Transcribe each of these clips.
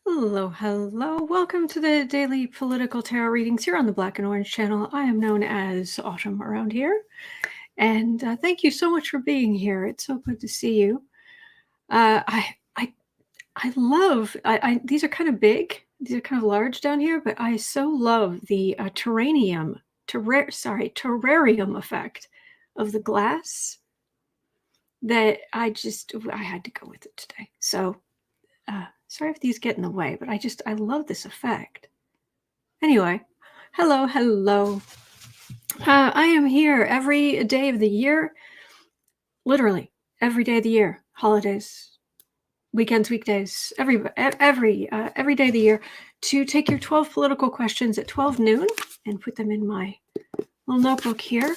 Hello, hello. Welcome to the daily political tarot readings here on the Black and Orange channel. I am known as Autumn around here. And thank you so much for being here. It's so good to see you. I love, these are kind of big. These are kind of large down here, but I so love the terrarium effect of the glass that I had to go with it today. So sorry if these get in the way, but I love this effect. Anyway, hello. I am here every day of the year, literally every day of the year, holidays, weekends, weekdays, every day of the year, to take your 12 political questions at 12 noon and put them in my little notebook here.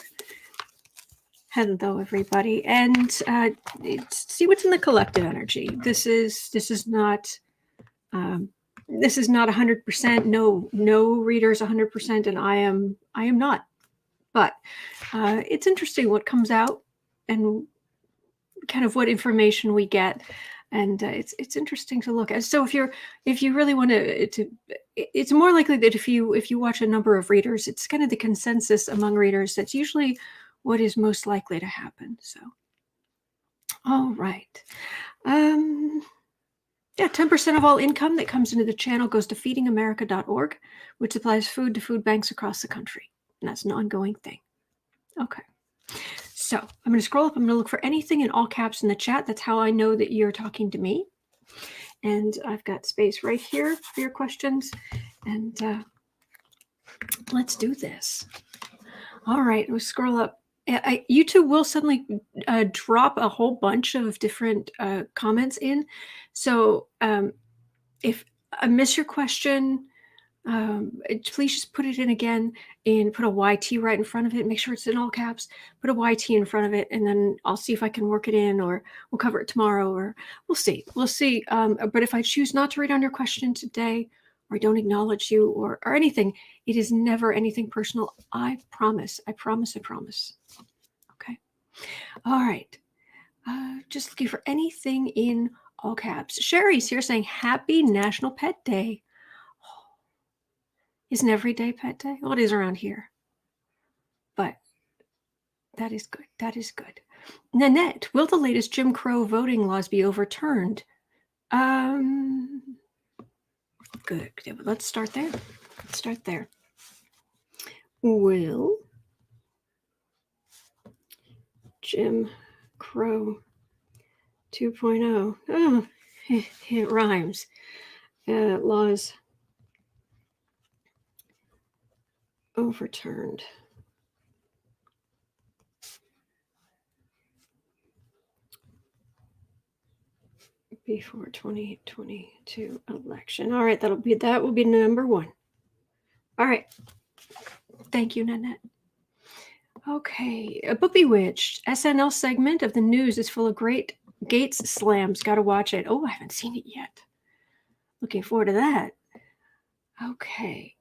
Hello, everybody, and see what's in the collective energy. This is not 100%. No readers 100%, and I am not. But it's interesting what comes out and kind of what information we get, and it's interesting to look at. So if you really want to, it's more likely that if you watch a number of readers, it's kind of the consensus among readers. That's usually what is most likely to happen. So, all right. Yeah, 10% of all income that comes into the channel goes to feedingamerica.org, which supplies food to food banks across the country. And that's an ongoing thing. Okay. So I'm going to scroll up. I'm going to look for anything in all caps in the chat. That's how I know that you're talking to me. And I've got space right here for your questions. And let's do this. All right. We'll scroll up. YouTube will suddenly drop a whole bunch of different comments in. So if I miss your question, please just put it in again and put a YT right in front of it. Make sure it's in all caps. Put a YT in front of it, and then I'll see if I can work it in, or we'll cover it tomorrow, or we'll see. But if I choose not to read on your question today, or I don't acknowledge you, or anything, it is never anything personal. I promise. Okay. All right. Just looking for anything in all caps. Sherry's here saying Happy National Pet Day. Isn't every day Pet Day? Well, it is around here. But that is good. That is good. Nanette, will the latest Jim Crow voting laws be overturned? Good. Let's start there. Will Jim Crow 2.0. Oh, it rhymes. Laws overturned. Before 2022 election. All right, that will be number one. All right. Thank you, Nanette. Okay, a Book Bewitched SNL segment of the news is full of great Gaetz slams. Got to watch it. Oh, I haven't seen it yet. Looking forward to that. Okay.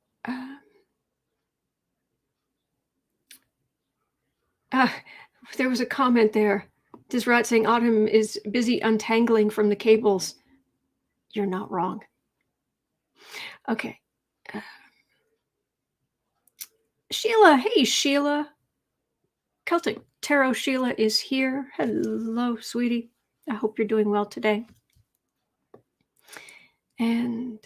There was a comment there. Disrat saying Autumn is busy untangling from the cables. You're not wrong. Okay. Sheila. Hey, Sheila. Celtic Tarot Sheila is here. Hello, sweetie. I hope you're doing well today. And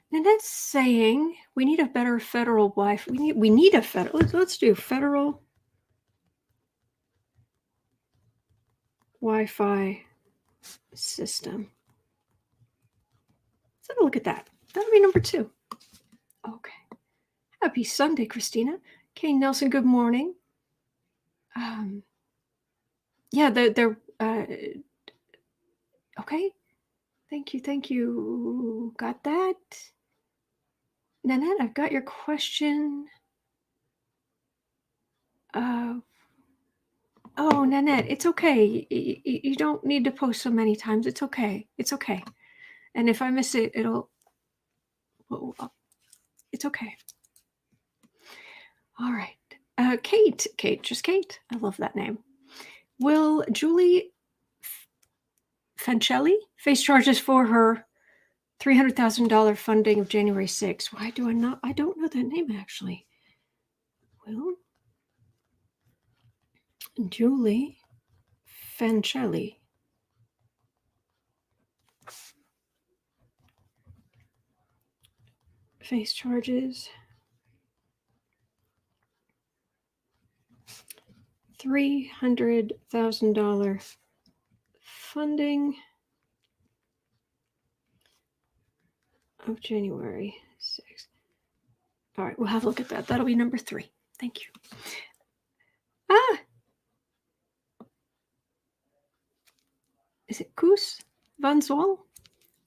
Nanette's saying we need a better federal Wi-Fi. We need a federal. Let's do federal Wi-Fi system. Let's have a look at that. That'll be number 2. Okay. Happy Sunday, Christina. Kay Nelson, good morning. Yeah, they're okay. Thank you. Got that. Nanette, I've got your question. Oh, Nanette, it's okay. You don't need to post so many times. It's okay. And if I miss it, it's okay. All right. Kate, just Kate. I love that name. Will Julie Fancelli face charges for her $300,000 funding of January 6th. Why do I not? I don't know that name actually. Well, Julie Fancelli. Face charges. $300,000 funding of January 6th. All right, we'll have a look at that. That'll be number 3. Thank you. Is it Koos Van Zwol?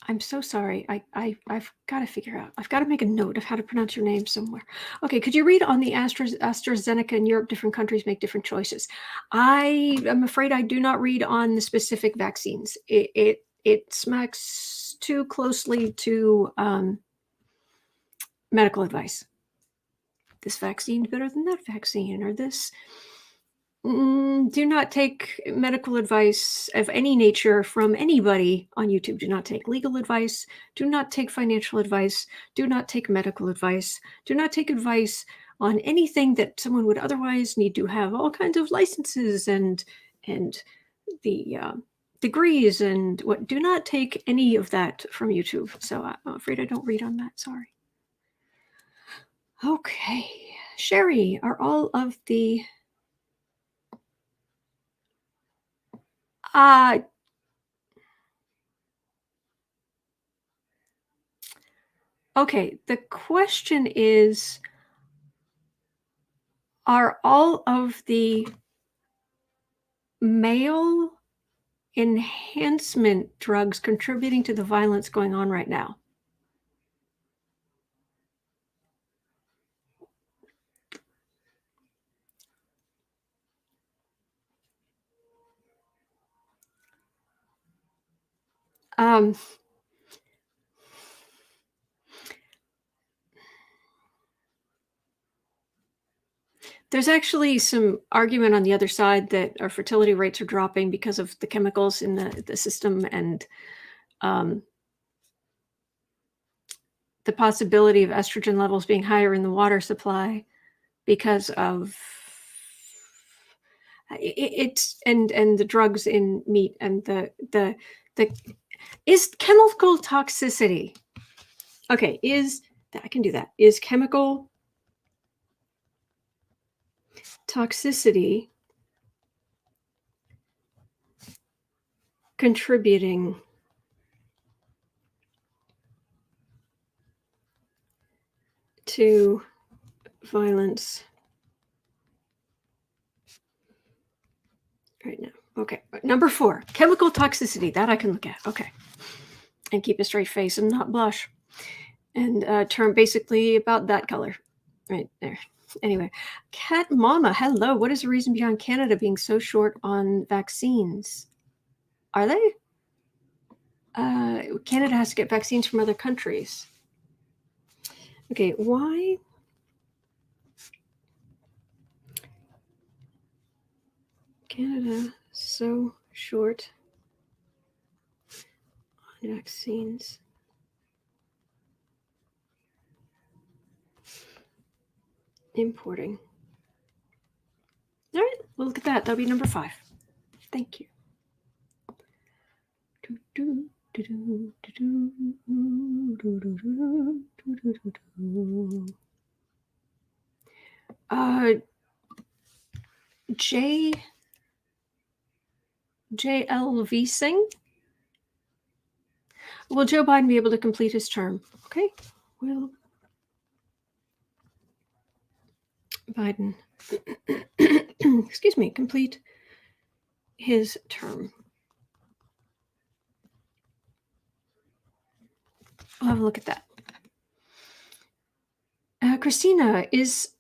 I'm so sorry. I've got to figure out. I've got to make a note of how to pronounce your name somewhere. Okay, could you read on the AstraZeneca in Europe? Different countries make different choices. I am afraid I do not read on the specific vaccines. It smacks too closely to medical advice. This vaccine is better than that vaccine, or this. Do not take medical advice of any nature from anybody on YouTube. Do not take legal advice. Do not take financial advice. Do not take medical advice. Do not take advice on anything that someone would otherwise need to have all kinds of licenses and the degrees and what. Do not take any of that from YouTube. So I'm afraid I don't read on that. Sorry. Okay. Sherry, are all of the okay, the question is, are all of the male enhancement drugs contributing to the violence going on right now? There's actually some argument on the other side that our fertility rates are dropping because of the chemicals in the system and the possibility of estrogen levels being higher in the water supply because of it's and the drugs in meat and the is chemical toxicity. Okay, I can do that. Is chemical toxicity contributing to violence right now? Okay, number 4, chemical toxicity. That I can look at. Okay, and keep a straight face and not blush, and term basically about that color right there. Anyway, Cat Mama, hello. What is the reason behind Canada being so short on vaccines? Are they? Canada has to get vaccines from other countries. Okay, why? Canada so short on vaccines? Importing. All right, we'll look at that. That'll be number 5. Thank you. JLV Singh. Will Joe Biden be able to complete his term? Okay, will Biden, excuse me, complete his term? I'll have a look at that. Christina, is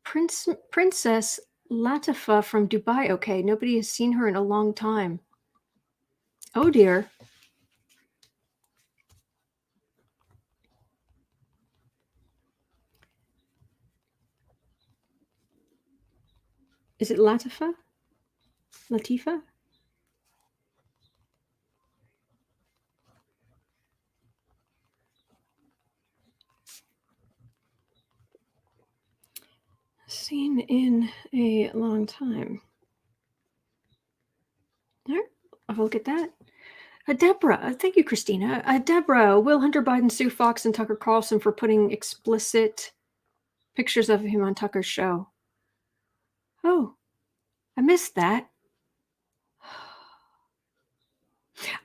Princess Latifa from Dubai okay? Nobody has seen her in a long time. Oh dear. Is it Latifa? Latifa? in a long time. All right, I'll look at that. Deborah, thank you, Christina. Deborah, will Hunter Biden sue Fox and Tucker Carlson for putting explicit pictures of him on Tucker's show? Oh, I missed that.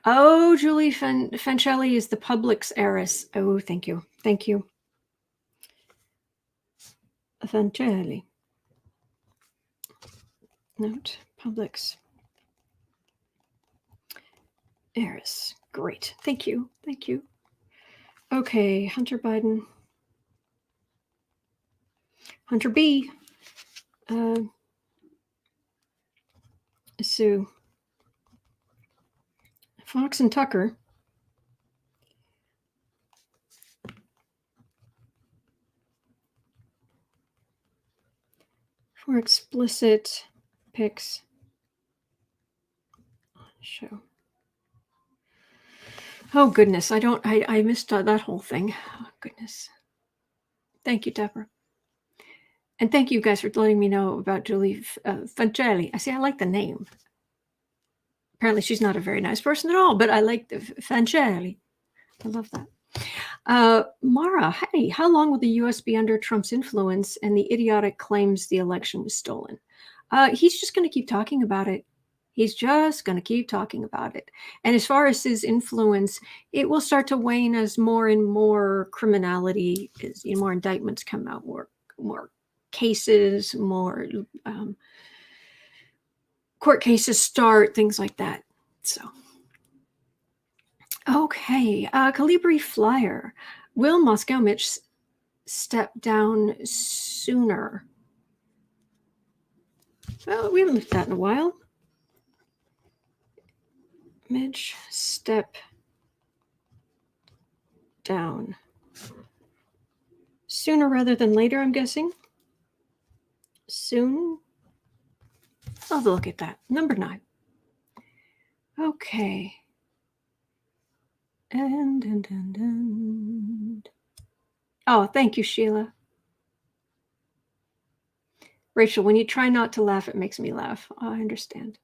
Oh, Julie Fancelli is the Publix heiress. Oh, thank you. Thank you. Fancelli. Note, Publix heiress. Great. Thank you. Thank you. Okay, Hunter Biden. Hunter B. Sue Fox and Tucker for explicit pics on show. Oh goodness, I missed that whole thing. Oh goodness. Thank you, Deborah. And thank you guys for letting me know about Julie Fancelli. I like the name. Apparently she's not a very nice person at all, but I like the Fancelli. I love that. Mara, hey, how long will the U.S. be under Trump's influence and the idiotic claims the election was stolen? He's just going to keep talking about it. He's just going to keep talking about it. And as far as his influence, it will start to wane as more and more criminality, more indictments come out, more cases, more court cases start, things like that. So, okay, Calibri Flyer. Will Moscow Mitch step down sooner? Well, we haven't looked at that in a while. Mitch step down sooner rather than later, I'm guessing. Soon. I'll have a look at that. Number 9. Okay. And. Oh, thank you, Sheila. Rachel, when you try not to laugh, it makes me laugh. Oh, I understand.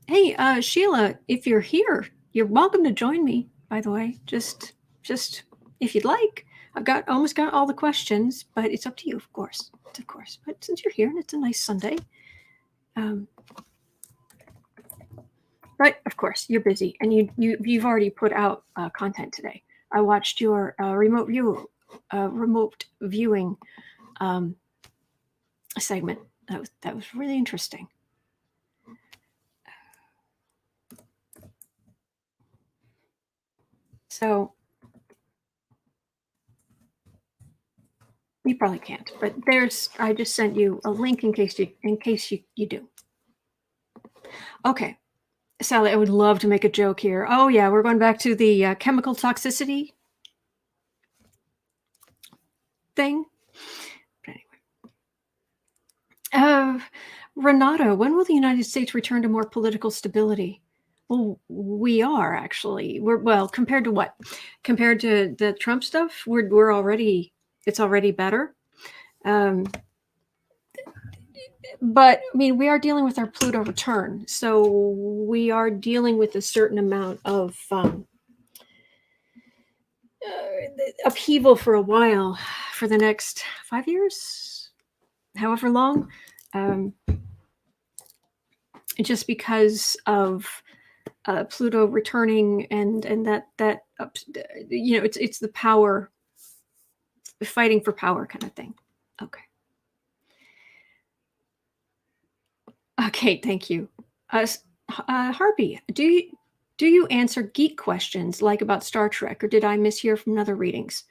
Hey, Sheila, if you're here, you're welcome to join me, by the way. Just if you'd like. I've almost got all the questions, but it's up to you, of course. Of course. But since you're here and it's a nice Sunday, right, of course, you're busy and you've already put out content today. I watched your remote viewing segment. That was really interesting. So you probably can't, but I just sent you a link in case you do. Okay, Sally, I would love to make a joke here. Oh yeah, we're going back to the chemical toxicity thing. But anyway, Renato, when will the United States return to more political stability? Well, we are actually. Compared to what? Compared to the Trump stuff, we're already. It's already better. But I mean, we are dealing with our Pluto return, so we are dealing with a certain amount of upheaval for a while, for the next 5 years, however long, just because of Pluto returning and that it's the power, fighting for power kind of thing. Okay, thank you. Harpy, do you answer geek questions like about Star Trek, or did I mishear from other readings?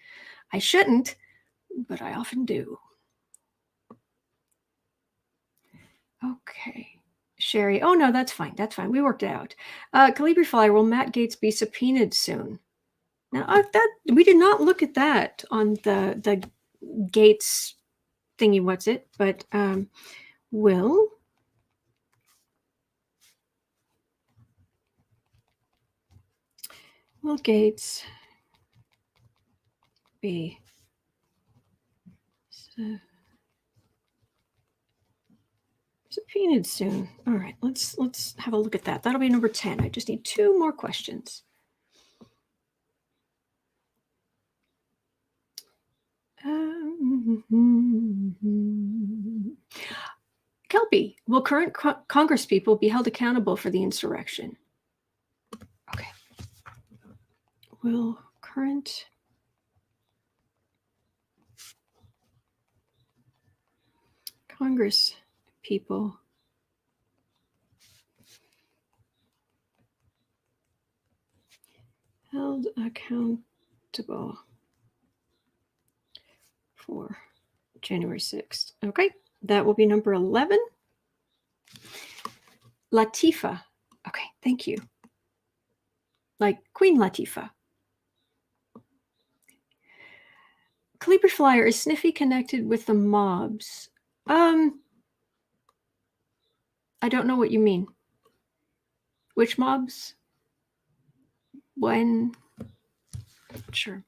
I shouldn't, but I often do. Okay. Sherry, oh no, that's fine. That's fine. We worked it out. Calibri Flyer, will Matt Gaetz be subpoenaed soon? Now, we did not look at that on the Gaetz thingy, what's it? But will Will Gaetz be subpoenaed soon? All right, let's have a look at that. That'll be number 10. I just need 2 more questions. Kelpie, will current congresspeople be held accountable for the insurrection? Okay. Will current congresspeople held accountable for January 6th? Okay, that will be number 11. Latifah. Okay, thank you. Like Queen Latifah. Cleaver Flyer, is Sniffy connected with the mobs? I don't know what you mean. Which mobs? When? Sure.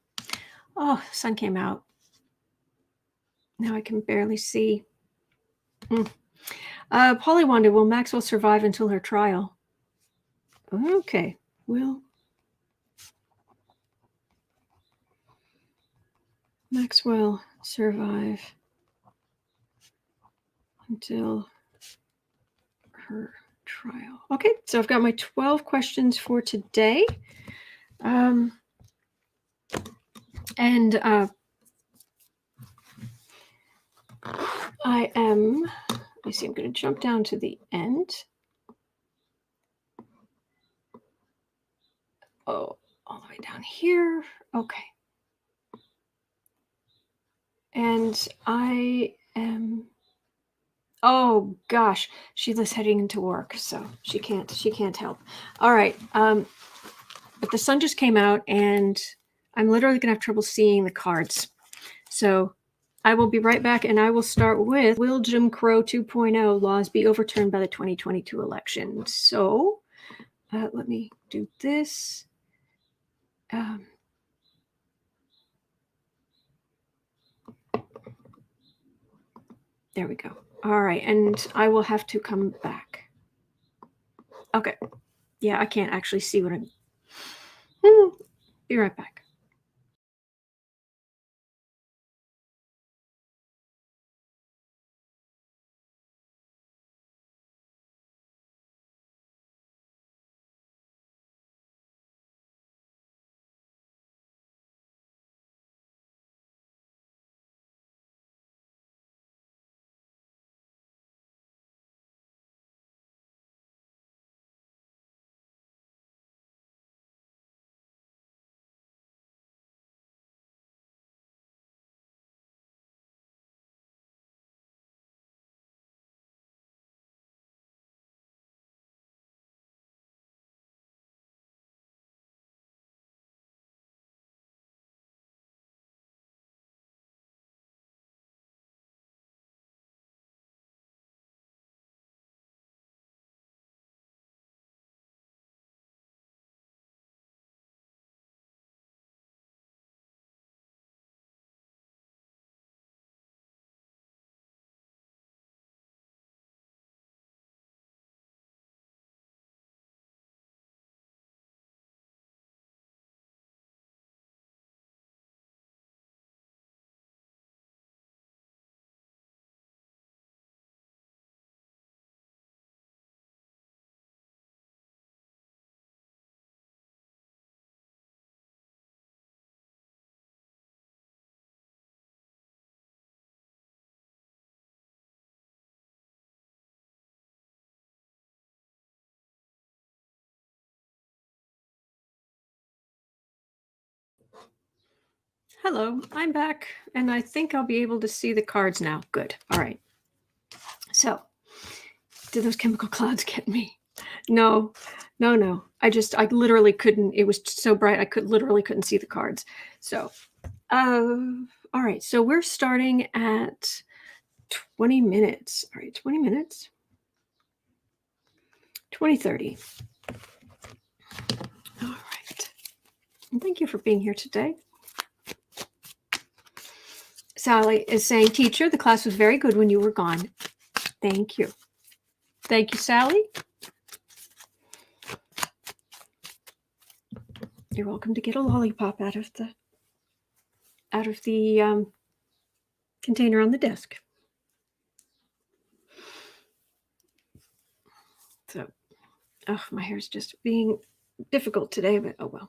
Oh, sun came out. Now I can barely see. Polywanda, will Maxwell survive until her trial? Okay, will Maxwell survive until her trial? Okay, so I've got my 12 questions for today. And I am, let me see, I'm going to jump down to the end. Oh, all the way down here. Okay. And I am, oh gosh, Sheila's heading into work, so she can't help. All right. But the sun just came out and I'm literally gonna have trouble seeing the cards. So I will be right back and I will start with, will Jim Crow 2.0 laws be overturned by the 2022 election? So let me do this. There we go. All right, and I will have to come back. Okay. Yeah, I can't actually see what I'm... Be right back. Hello, I'm back, and I think I'll be able to see the cards now. Good. All right. So, did those chemical clouds get me? No. I literally couldn't. It was so bright, I literally couldn't see the cards. So, all right. So we're starting at 20 minutes. All right, 20 minutes. 20:30. All right. And thank you for being here today. Sally is saying, teacher, the class was very good when you were gone. Thank you. Thank you, Sally. You're welcome to get a lollipop out of the container on the desk. So, oh, my hair's just being difficult today, but oh well.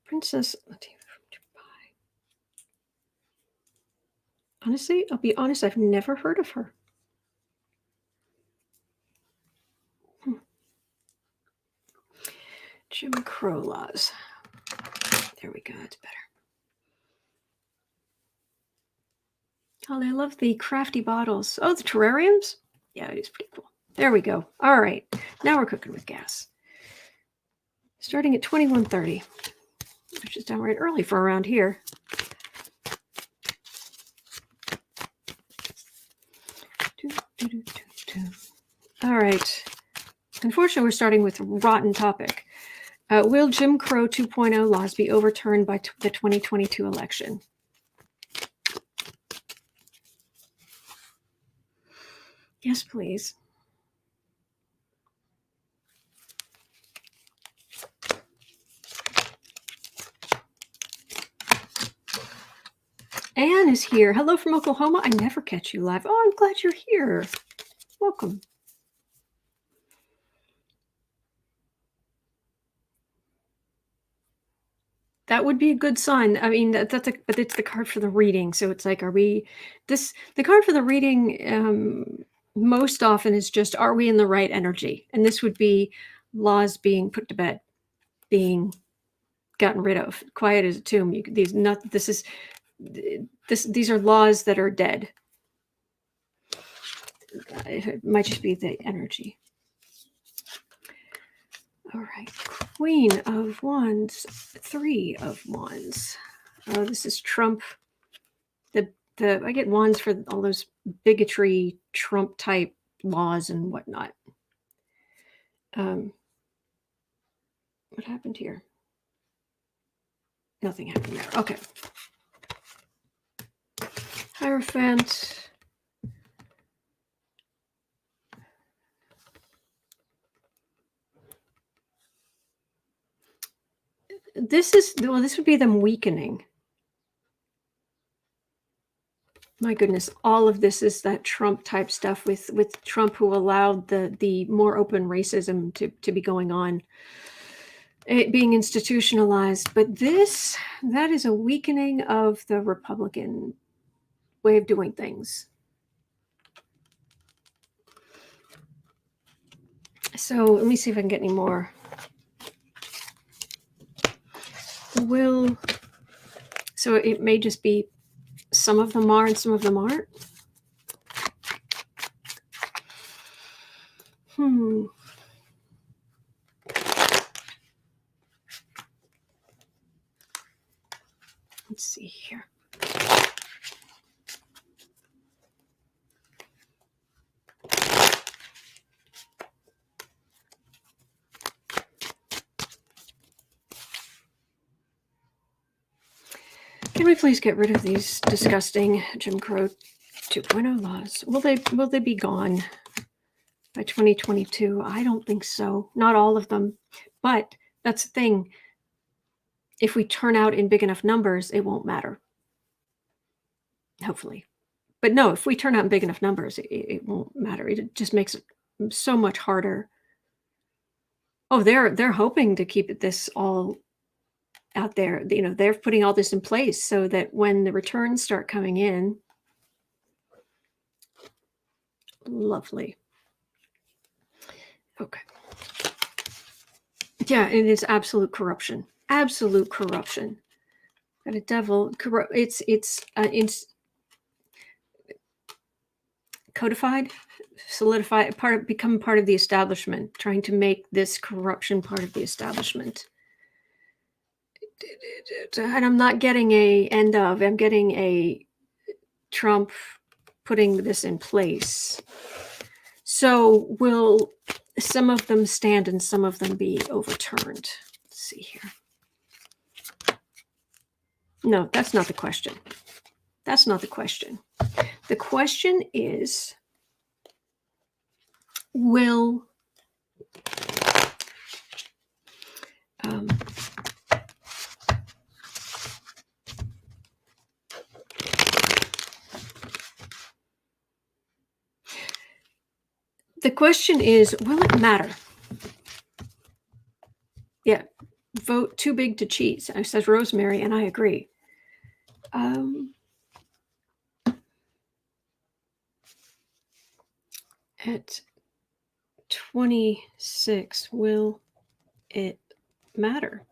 Princess Latifah from Dubai. Honestly, I'll be honest, I've never heard of her. Jim Crow laws. There we go, that's better. Oh, I love the crafty bottles. Oh, the terrariums? Yeah, it is pretty cool. There we go. All right, now we're cooking with gas. Starting at 21:30, which is downright early for around here. All right. Unfortunately, we're starting with a rotten topic. Will Jim Crow 2.0 laws be overturned by the 2022 election? Yes, please. Anne is here. Hello from Oklahoma. I never catch you live. Oh, I'm glad you're here. Welcome. That would be a good sign. I mean, but it's the card for the reading. So it's like, the card for the reading most often is just, are we in the right energy? And this would be laws being put to bed, being gotten rid of, quiet as a tomb. These are laws that are dead. It might just be the energy. All right, Queen of Wands, 3 of Wands. Oh, this is Trump. I get wands for all those bigotry, Trump type laws and whatnot. What happened here? Nothing happened there. Okay. Hierophant. This would be them weakening. My goodness, all of this is that Trump type stuff with Trump, who allowed the more open racism to be going on, it being institutionalized. But that is a weakening of the Republican way of doing things. So let me see if I can get any more. So it may just be some of them are and some of them aren't. Let's see here. Can we please get rid of these disgusting Jim Crow 2.0 laws? Will they be gone by 2022? I don't think so. Not all of them. But that's the thing. If we turn out in big enough numbers, it won't matter. Hopefully. But no, if we turn out in big enough numbers, it won't matter. It just makes it so much harder. Oh, they're hoping to keep this all out there. They're putting all this in place so that when the returns start coming in, lovely. Okay. Yeah, it is absolute corruption. Absolute corruption. Got a devil. It's codified, solidified, become part of the establishment, trying to make this corruption part of the establishment. And I'm not getting I'm getting a Trump putting this in place So will some of them stand and some of them be overturned? Let's see here. No, that's not the question. That's not the question. The question is, will the question is, will it matter? Yeah, vote too big to cheat, says Rosemary, and I agree. At 26, will it matter?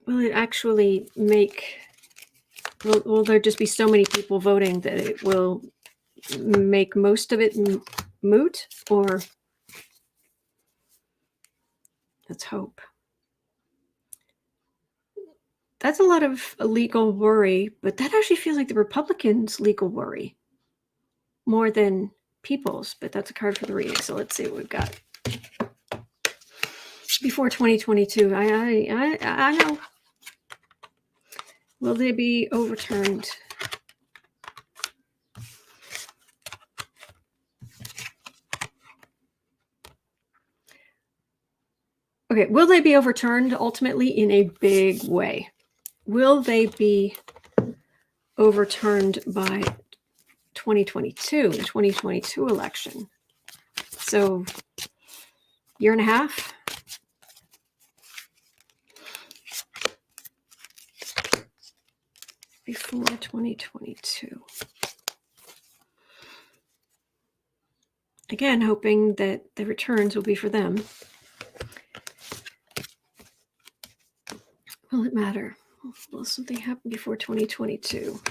Will it actually make, will there just be so many people voting that it will make most of it moot? Or let's hope. That's a lot of legal worry, but that actually feels like the Republicans' legal worry more than people's, but that's a card for the reading. So let's see what we've got. Before 2022, I know. Will they be overturned? Okay, will they be overturned ultimately in a big way? Will they be overturned by 2022, the 2022 election? So, year and a half? Before 2022. Again, hoping that the returns will be for them. Will it matter? Will something happen before 2022?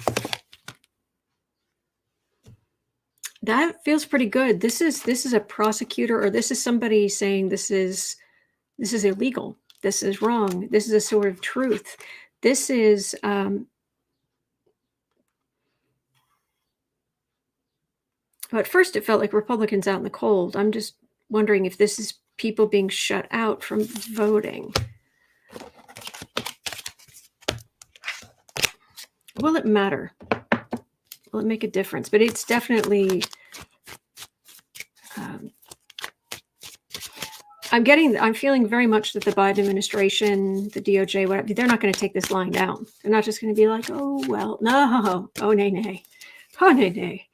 That feels pretty good. This is a prosecutor, or this is somebody saying this is illegal. This is wrong. This is a sort of truth. This is but at first it felt like Republicans out in the cold. I'm just wondering if this is people being shut out from voting. Will it matter? Will it make a difference? But it's definitely, I'm feeling very much that the Biden administration, the DOJ, whatever, they're not going to take this lying down. They're not just going to be like, oh, well, no, oh, nay, nay, oh, nay, nay.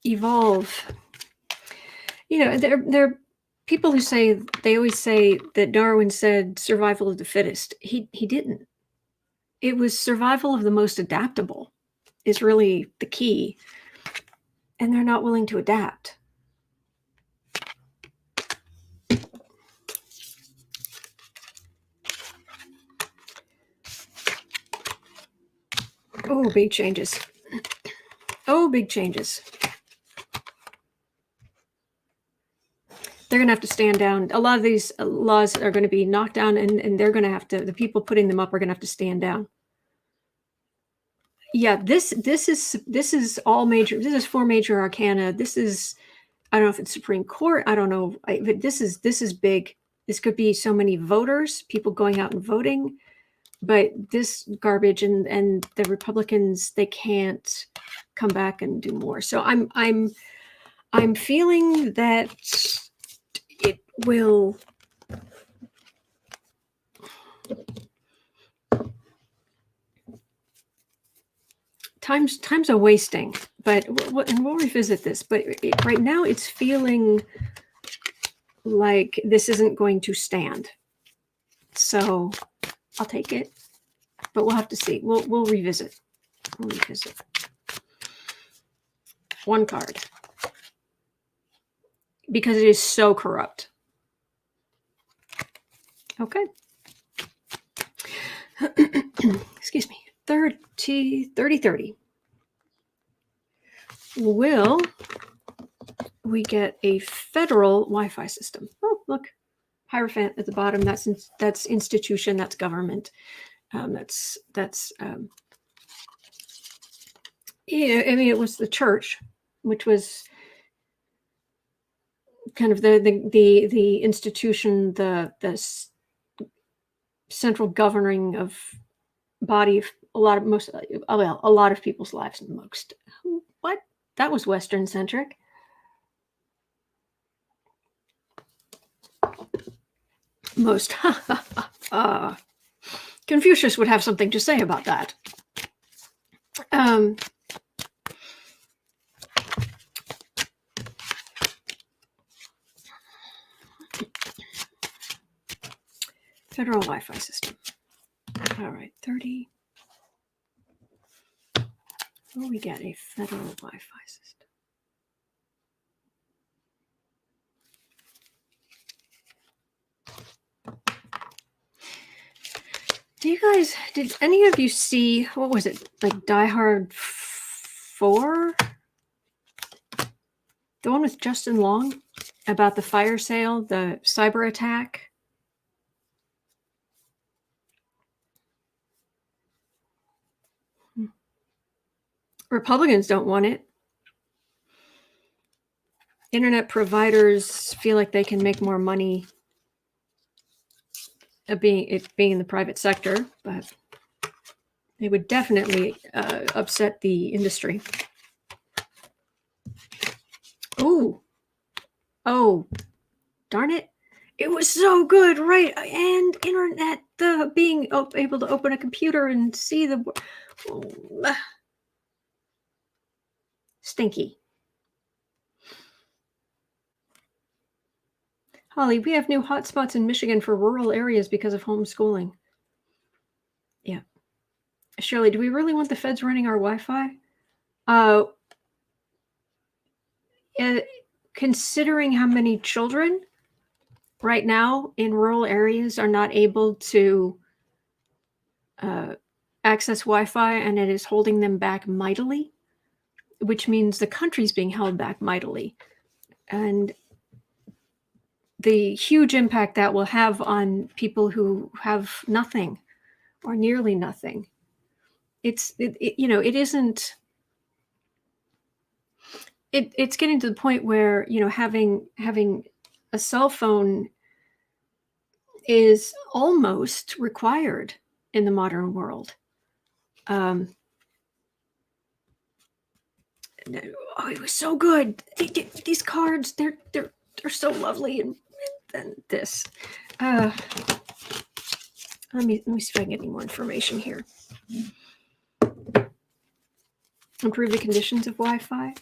Evolve. You know, there are people who say, they always say that Darwin said survival of the fittest. He didn't. It was survival of the most adaptable is really the key. And they're not willing to adapt. Oh, big changes. Oh, big changes. They're going to have to stand down. A lot of these laws are going to be knocked down, and they're going to have to, the people putting them up are going to have to stand down. Yeah, this is all major. This is 4 major arcana. This is, I don't know if it's Supreme Court. I don't know. But this is big. This could be so many voters, people going out and voting. But this garbage and the Republicans, they can't come back and do more. So I'm feeling that it will. Time's a wasting, but and we'll revisit this. But right now, it's feeling like this isn't going to stand. So I'll take it, but we'll have to see. We'll revisit. We'll revisit. One card, because it is so corrupt. Okay. excuse me, 3030. Will we get a federal Wi-Fi system? Oh, look, Hierophant at the bottom. That's institution. That's government. Yeah, I mean, it was the church, which was kind of the institution, the central governing of body of a lot of people's lives. What? That was Western centric. Most. Confucius would have something to say about that. Federal Wi-Fi system. All right, 30. Will we get a federal Wi-Fi system? Did any of you see, what was it, like Die Hard 4? The one with Justin Long about the fire sale, the cyber attack? Republicans don't want it. Internet providers feel like they can make more money being in the private sector, but they would definitely upset the industry. Oh, darn it. It was so good, right? And internet, being able to open a computer and see the... Stinky. Holly, we have new hotspots in Michigan for rural areas because of homeschooling. Yeah. Shirley, do we really want the feds running our Wi-Fi? Considering how many children right now in rural areas are not able to access Wi-Fi, and it is holding them back mightily, which means the country's being held back mightily. And the huge impact that will have on people who have nothing or nearly nothing. It's getting to the point where, having a cell phone is almost required in the modern world. It was so good. These cards, they're so lovely, and this. Let me see if I can get any more information here. Improve the conditions of Wi-Fi.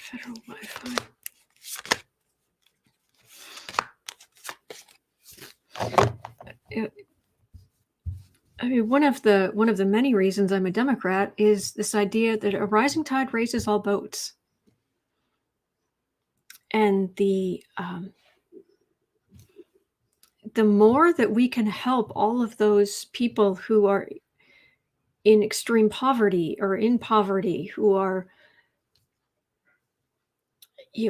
Federal Wi-Fi. I mean, one of the many reasons I'm a Democrat is this idea that a rising tide raises all boats, and the more that we can help all of those people who are in extreme poverty or in poverty, who are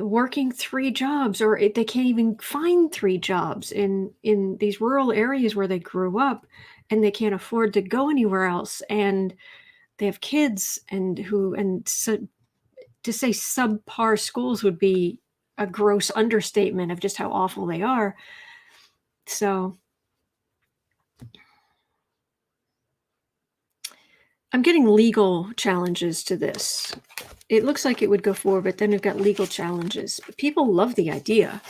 working 3 jobs, or they can't even find 3 jobs in these rural areas where they grew up, and they can't afford to go anywhere else, and they have kids, so to say subpar schools would be a gross understatement of just how awful they are. So I'm getting legal challenges to this. It looks like it would go forward, but then we've got legal challenges. But people love the idea.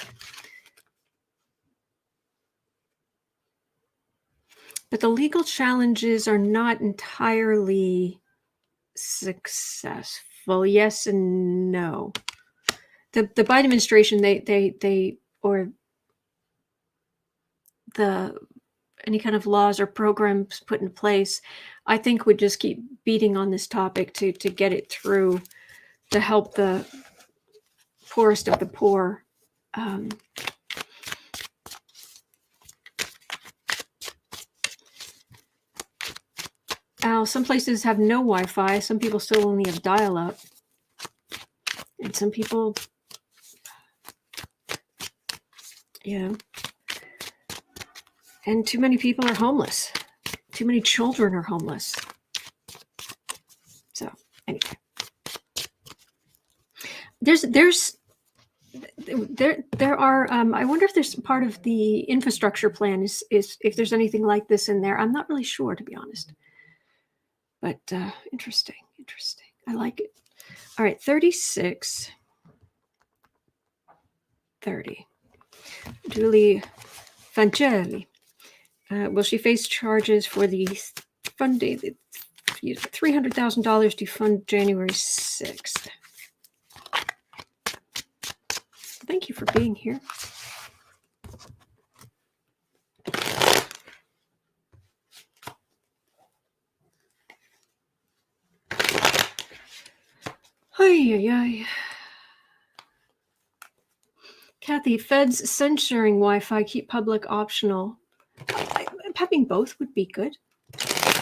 But the legal challenges are not entirely successful. Yes and no. The Biden administration, they or any kind of laws or programs put in place, I think would just keep beating on this topic to get it through, to help the poorest of the poor. Al, some places have no Wi-Fi. Some people still only have dial-up. And some people, and too many people are homeless. Too many children are homeless. So anyway, there are. I wonder if there's part of the infrastructure plan is if there's anything like this in there. I'm not really sure, to be honest. But interesting. I like it. All right, 36. 30. Julie Fancelli. Will she face charges for the funding, $300,000 to fund January 6th? Thank you for being here. Ay. Kathy, feds censoring Wi-Fi, keep public optional. Having both would be good.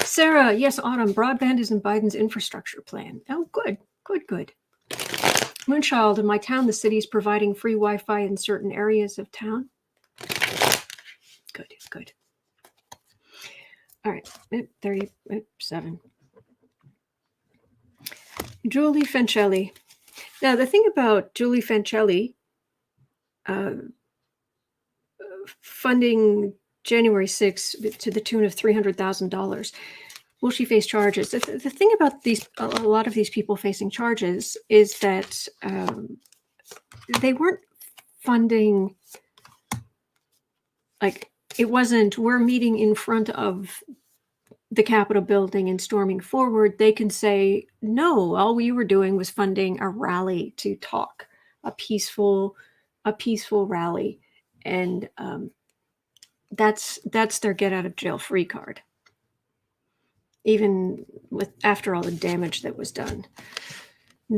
Sarah, yes, Autumn, broadband is in Biden's infrastructure plan. Oh, good. Moonchild, in my town, the city is providing free Wi-Fi in certain areas of town. Good. All right, 37. Julie Fancelli. Now, the thing about Julie Fancelli funding January 6th to the tune of $300,000, will she face charges? The thing about a lot of these people facing charges is that they weren't funding, like, it wasn't, we're meeting in front of the Capitol building and storming forward. They can say, no, all we were doing was funding a rally to talk, a peaceful rally. And that's their get out of jail free card, even after all the damage that was done.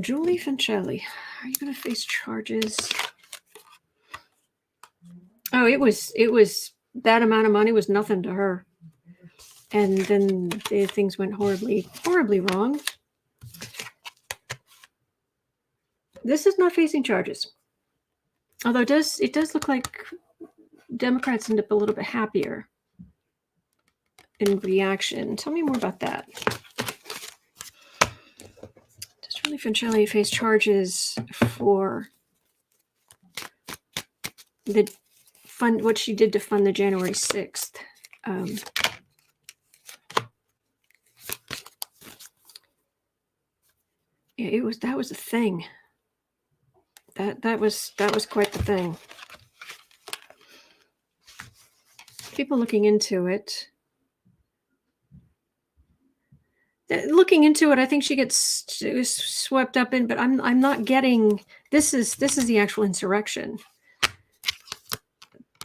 Julie Fancelli, are you going to face charges? Oh, it was that amount of money was nothing to her. And then things went horribly wrong. This is not facing charges. Although it does look like Democrats end up a little bit happier in reaction. Tell me more about that. Does Julie Fancelli face charges for what she did to fund the January 6th? Yeah, that was a thing. That was quite the thing. People looking into it. I think she gets swept up in, but I'm not getting. This is the actual insurrection.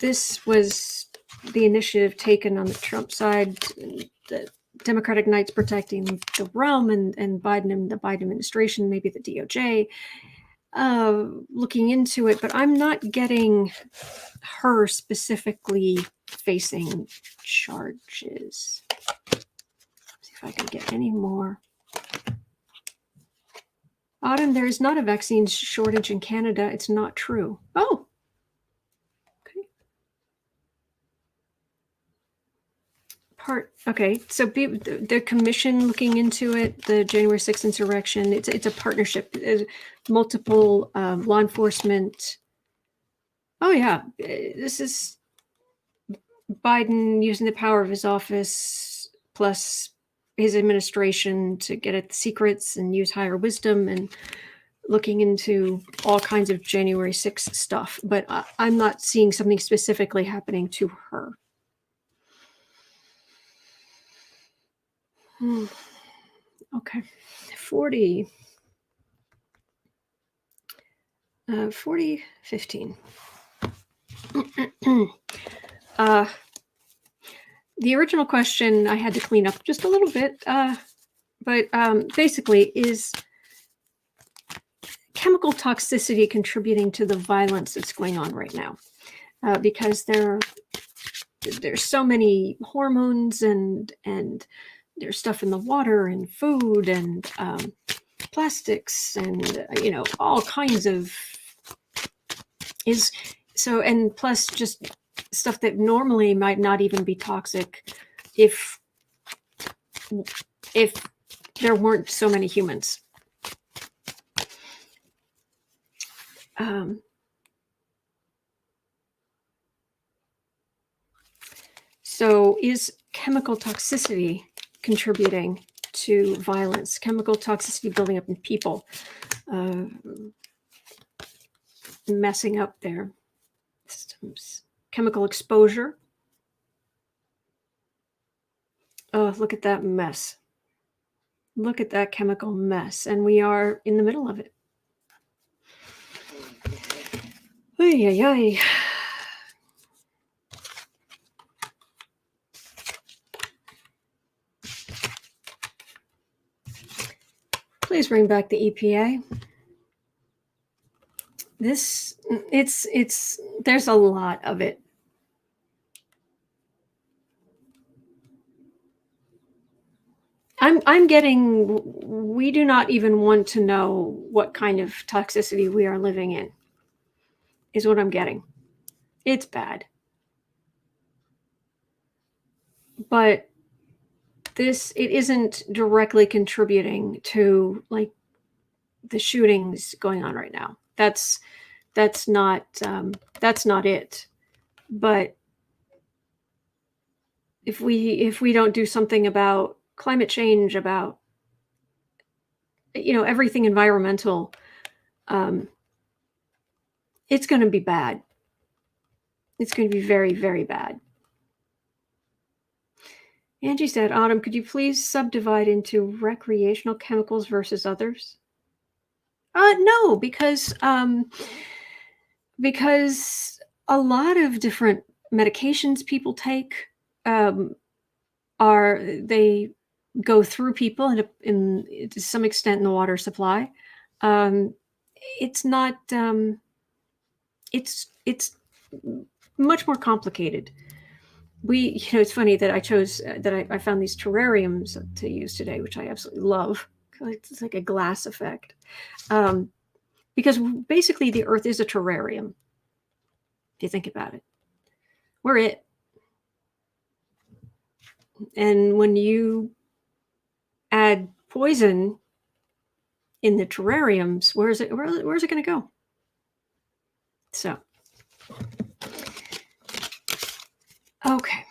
This was the initiative taken on the Trump side, the Democratic Knights protecting the realm, and Biden and the Biden administration, maybe the DOJ, looking into it. But I'm not getting her specifically facing charges. Let's see if I can get any more. Autumn, there is not a vaccine shortage in Canada. It's not true. Oh. Okay, so the commission looking into it, the January 6th insurrection, it's a partnership, multiple law enforcement. Oh yeah, this is Biden using the power of his office plus his administration to get at the secrets and use higher wisdom and looking into all kinds of January 6th stuff. But I'm not seeing something specifically happening to her. Okay, 40, 15. The original question I had to clean up just a little bit, but basically, is chemical toxicity contributing to the violence that's going on right now? Because there's so many hormones and there's stuff in the water and food and plastics and all kinds of and plus just stuff that normally might not even be toxic if there weren't so many humans. So is chemical toxicity contributing to violence? Chemical toxicity building up in people, messing up their systems. Chemical exposure. Oh, look at that mess. Look at that chemical mess. And we are in the middle of it. Ay, ay, ay. Please bring back the EPA. There's a lot of it. I'm getting, we do not even want to know what kind of toxicity we are living in, is what I'm getting. It's bad. But it isn't directly contributing to like the shootings going on right now. That's not it. But if we don't do something about climate change, about everything environmental, it's going to be bad. It's going to be very, very bad. Angie said, Autumn, could you please subdivide into recreational chemicals versus others? No, because a lot of different medications people take they go through people in to some extent in the water supply. It's not. It's much more complicated. It's funny that I chose that I found these terrariums to use today, which I absolutely love. It's like a glass effect. Because basically the Earth is a terrarium. If you think about it, we're it. And when you add poison in the terrariums, where's it going to go? So, okay.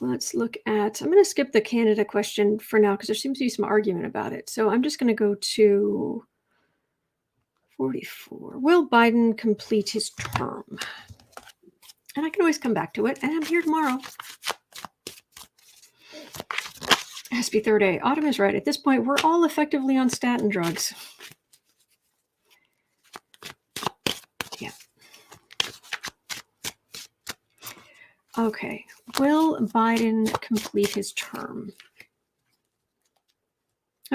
Let's look at, I'm going to skip the Canada question for now because there seems to be some argument about it. So I'm just going to go to 44. Will Biden complete his term? And I can always come back to it. And I'm here tomorrow. SB 3rd A. Autumn is right. At this point, we're all effectively on statin drugs. Yeah. Okay. Will Biden complete his term?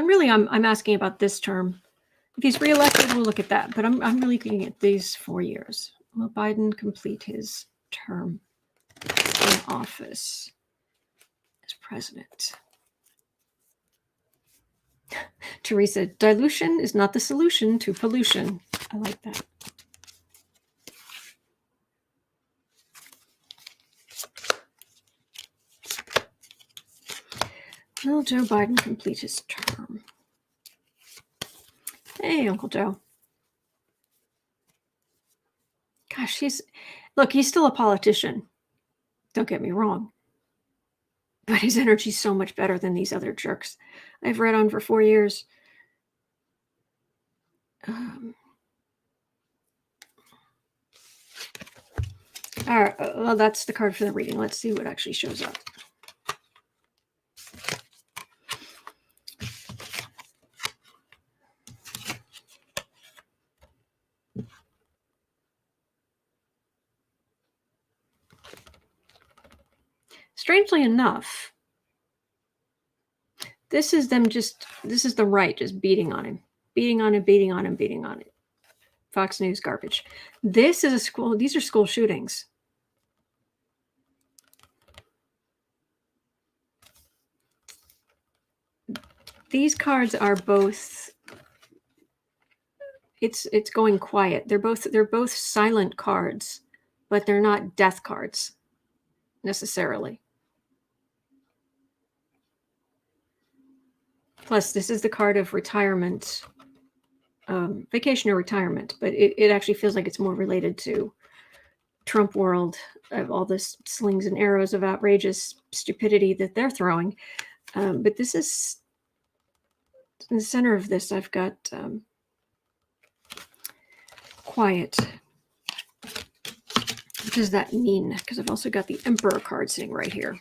I'm asking about this term. If he's reelected, we'll look at that. But I'm really looking at these 4 years. Will Biden complete his term in office as president? Teresa, dilution is not the solution to pollution. I like that. Will Joe Biden complete his term? Hey, Uncle Joe. Gosh, he's still a politician. Don't get me wrong. But his energy's so much better than these other jerks I've read on for 4 years. All right, well, that's the card for the reading. Let's see what actually shows up. Strangely enough, this is the right just beating on him. Beating on him, beating on him, beating on it. Fox News garbage. This is a school. These are school shootings. These cards are both. It's going quiet. They're both silent cards, but they're not death cards necessarily. Plus, this is the card of retirement, vacation or retirement, but it actually feels like it's more related to Trump world, of all this slings and arrows of outrageous stupidity that they're throwing. But this is, in the center of this, I've got quiet. What does that mean? Because I've also got the Emperor card sitting right here.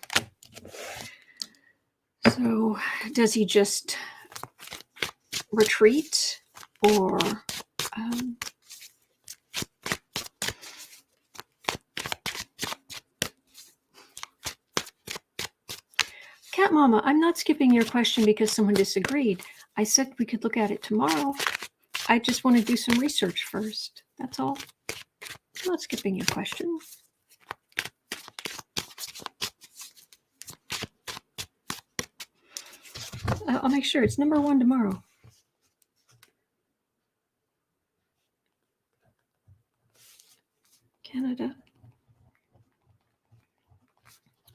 So does he just retreat, or Cat Mama, I'm not skipping your question because someone disagreed. I said we could look at it tomorrow. I just want to do some research first. That's all. I'm not skipping your question. I'll make sure it's number 1 tomorrow. Canada.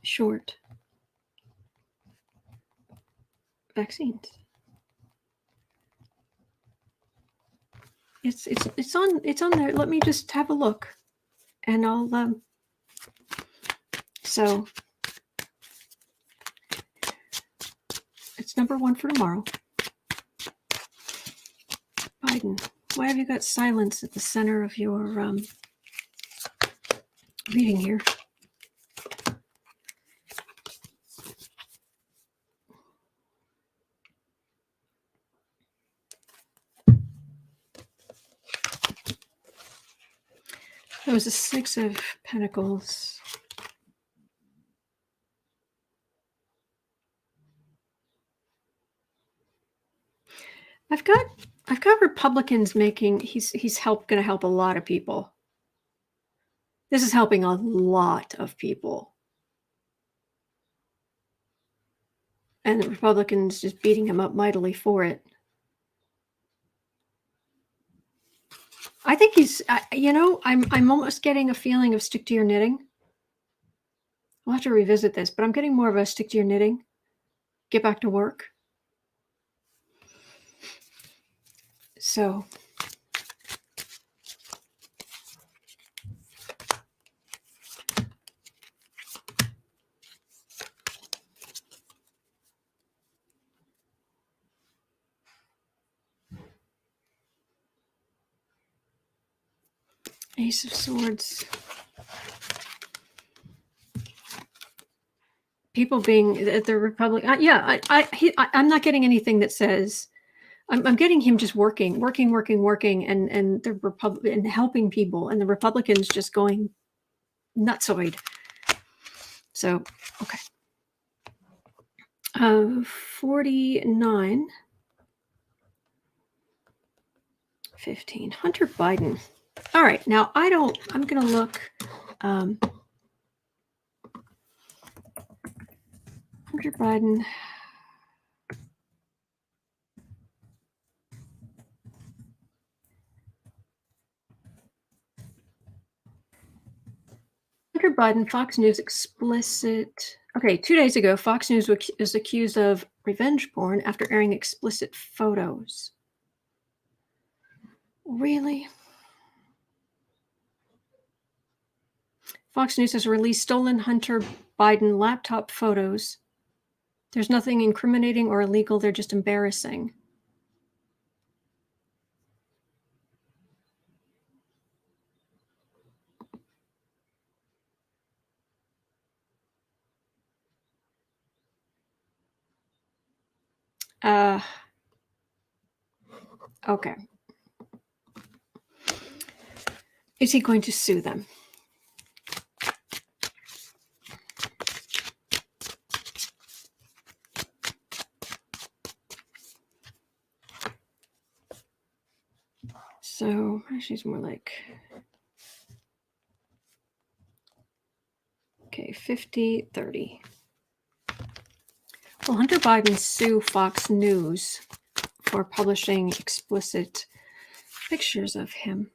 Short. Vaccines. It's on there. Let me just have a look, and I'll so it's number 1 for tomorrow. Biden, why have you got silence at the center of your reading here? That was a 6 of Pentacles. I've got Republicans making. He's going to help a lot of people. This is helping a lot of people, and the Republicans just beating him up mightily for it. I think he's, I'm almost getting a feeling of stick to your knitting. We'll have to revisit this, but I'm getting more of a stick to your knitting, get back to work. So Ace of Swords. People being at the Republic. I'm not getting anything that says. I'm getting him just working, and the Republic and helping people, and the Republicans just going nutsoid. So okay. 49. 15. Hunter Biden. All right, now I'm going to look. Hunter Biden. Hunter Biden, Fox News explicit. Okay, 2 days ago, Fox News was accused of revenge porn after airing explicit photos. Really? Fox News has released stolen Hunter Biden laptop photos. There's nothing incriminating or illegal. They're just embarrassing. Okay. Is he going to sue them? So she's more like, okay, 50-30. Will Hunter Biden sue Fox News for publishing explicit pictures of him?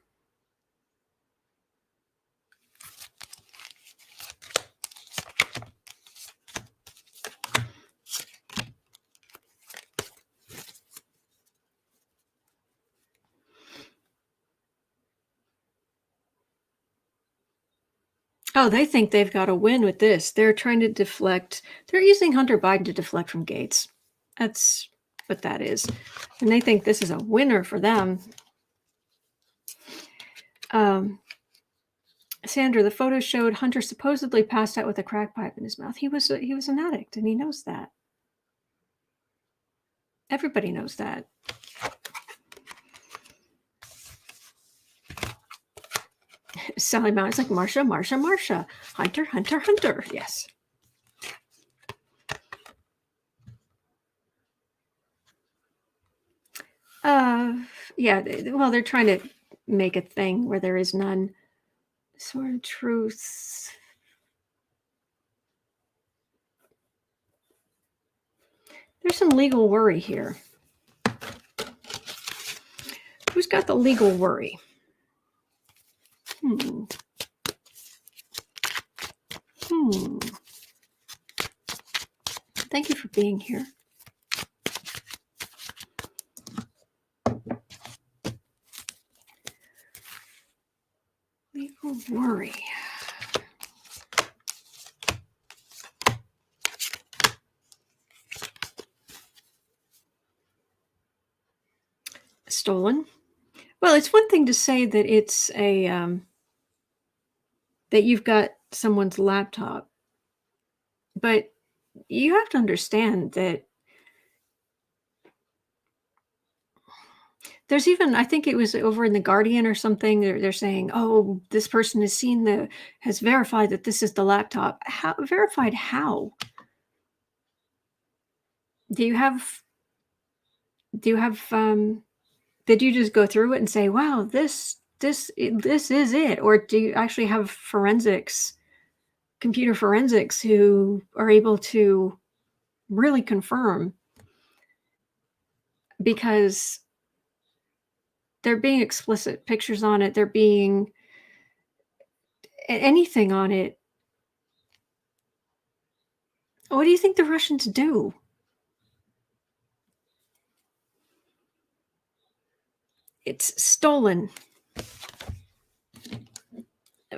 Oh, they think they've got a win with this. They're trying to deflect. They're using Hunter Biden to deflect from Gaetz. That's what that is. And they think this is a winner for them. Sandra, the photo showed Hunter supposedly passed out with a crack pipe in his mouth. He was an addict, and he knows that. Everybody knows that. Sally Mountain. It's like Marsha, Marsha, Marsha. Hunter, Hunter, Hunter. Yes. Yeah. Well, they're trying to make a thing where there is none. Sword of truth. There's some legal worry here. Who's got the legal worry? Thank you for being here. Legal worry. Stolen. Well, it's one thing to say that it's a that you've got someone's laptop, but you have to understand that there's even, I think it was over in the Guardian or something, they're saying, oh, this person has verified that this is the laptop. How verified? How? Do you have did you just go through it and say, wow, this is it? Or do you actually have computer forensics who are able to really confirm? Because they're being explicit pictures on it. They're being anything on it. What do you think the Russians do? It's stolen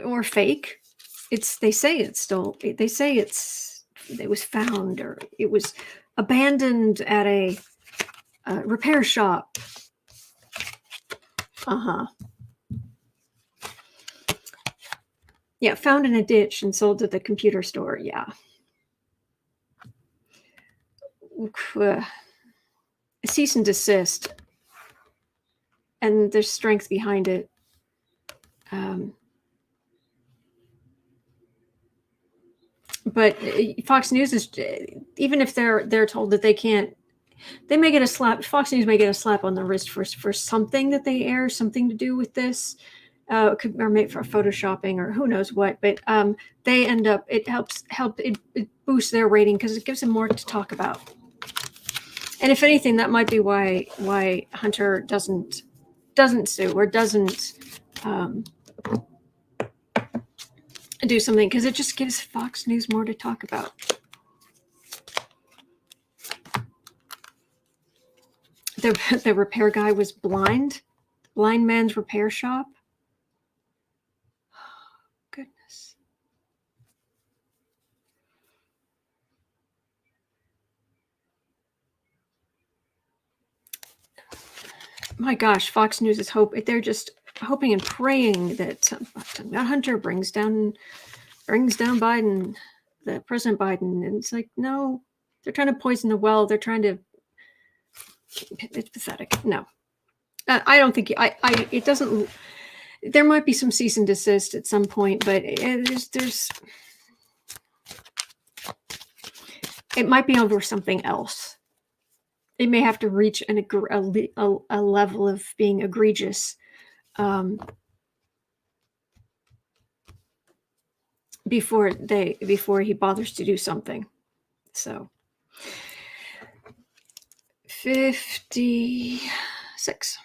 or fake. They say it's stolen. They say it was found or it was abandoned at a repair shop. Yeah, found in a ditch and sold to the computer store. Yeah. Cease and desist. And there's strength behind it. But Fox News is, even if they're told that they can't, they may get a slap. Fox News may get a slap on the wrist for something that they air, something to do with this, or maybe for photoshopping or who knows what. But they end up, it boosts their rating because it gives them more to talk about. And if anything, that might be why Hunter doesn't sue or doesn't do something, because it just gives Fox News more to talk about. The repair guy was blind man's repair shop. Oh, goodness. My gosh, Fox News is they're just hoping and praying that Hunter brings down Biden, the President Biden. And it's like, no, they're trying to poison the well. They're trying to, it's pathetic. No, I don't think it doesn't, there might be some cease and desist at some point, but it might be over something else. It may have to reach a level of being egregious before he bothers to do something. So 56.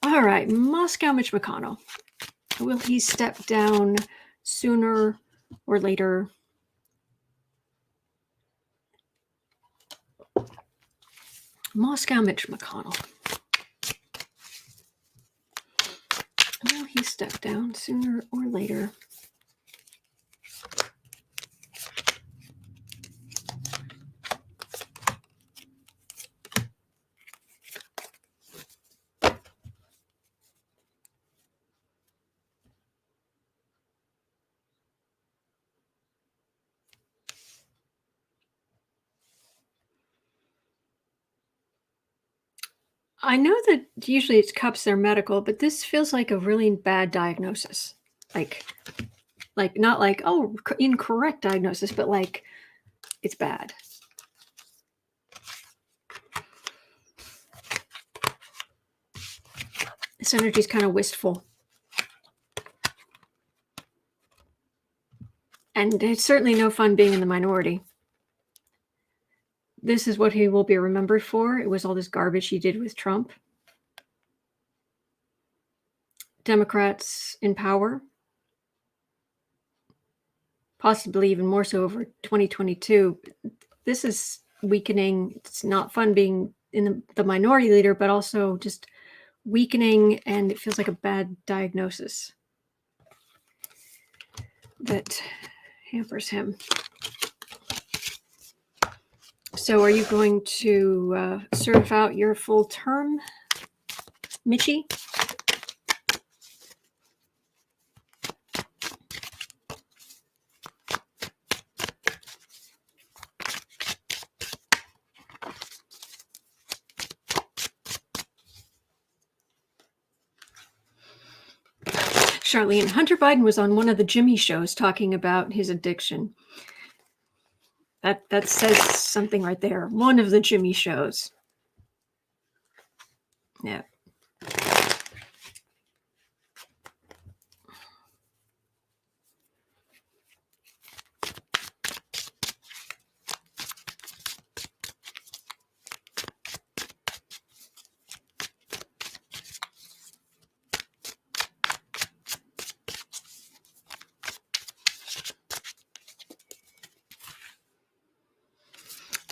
All right, Moscow Mitch McConnell. Will he step down sooner or later? Moscow Mitch McConnell. Will he step down sooner or later? I know that usually it's cups they're medical, but this feels like a really bad diagnosis. Like not like, oh, incorrect diagnosis, but like it's bad. This energy is kind of wistful. And it's certainly no fun being in the minority. This is what he will be remembered for. It was all this garbage he did with Trump. Democrats in power. Possibly even more so over 2022. This is weakening. It's not fun being in the minority leader, but also just weakening, and it feels like a bad diagnosis that hampers him. So are you going to serve out your full term, Mitchie? Charlene, Hunter Biden was on one of the Jimmy shows talking about his addiction. That says something right there. One of the Jimmy shows. Yeah.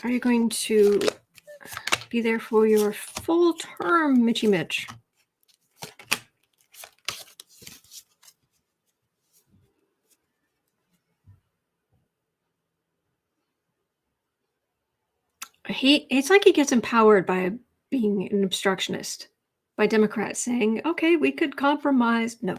Are you going to be there for your full term, Mitchie Mitch? It's like he gets empowered by being an obstructionist, by Democrats saying, okay, we could compromise. No.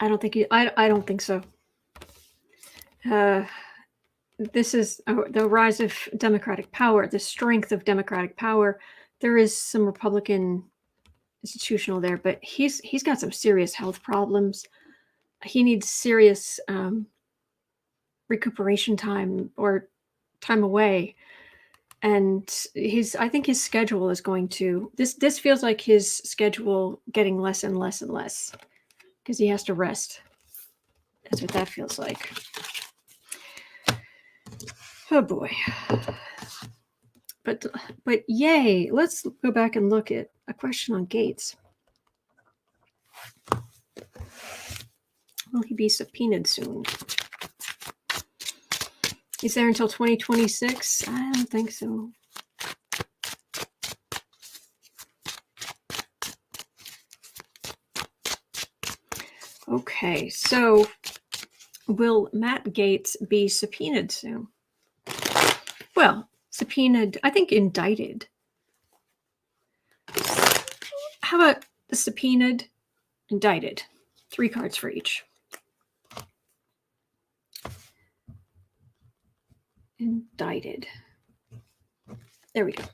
I don't think so. This is the rise of Democratic power, the strength of Democratic power. There is some Republican institutional there, but he's got some serious health problems. He needs serious recuperation time or time away. And I think his schedule is going to, this feels like his schedule getting less and less and less because he has to rest. That's what that feels like. Oh boy. But yay, let's go back and look at a question on Gaetz. Will he be subpoenaed soon? He's there until 2026? I don't think so. Okay, so will Matt Gaetz be subpoenaed soon? Well, subpoenaed, I think indicted. How about the subpoenaed, indicted? 3 cards for each. Indicted. There we go.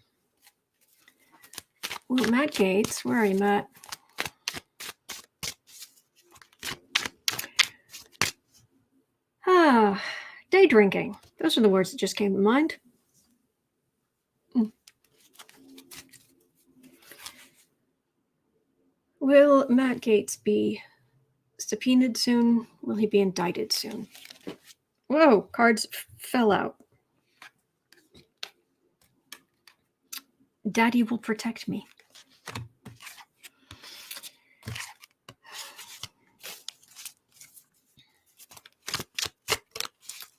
Ooh, Matt Gaetz. Where are you, Matt? Day drinking. Those are the words that just came to mind. Will Matt Gaetz be subpoenaed soon? Will he be indicted soon? Whoa, cards fell out. Daddy will protect me.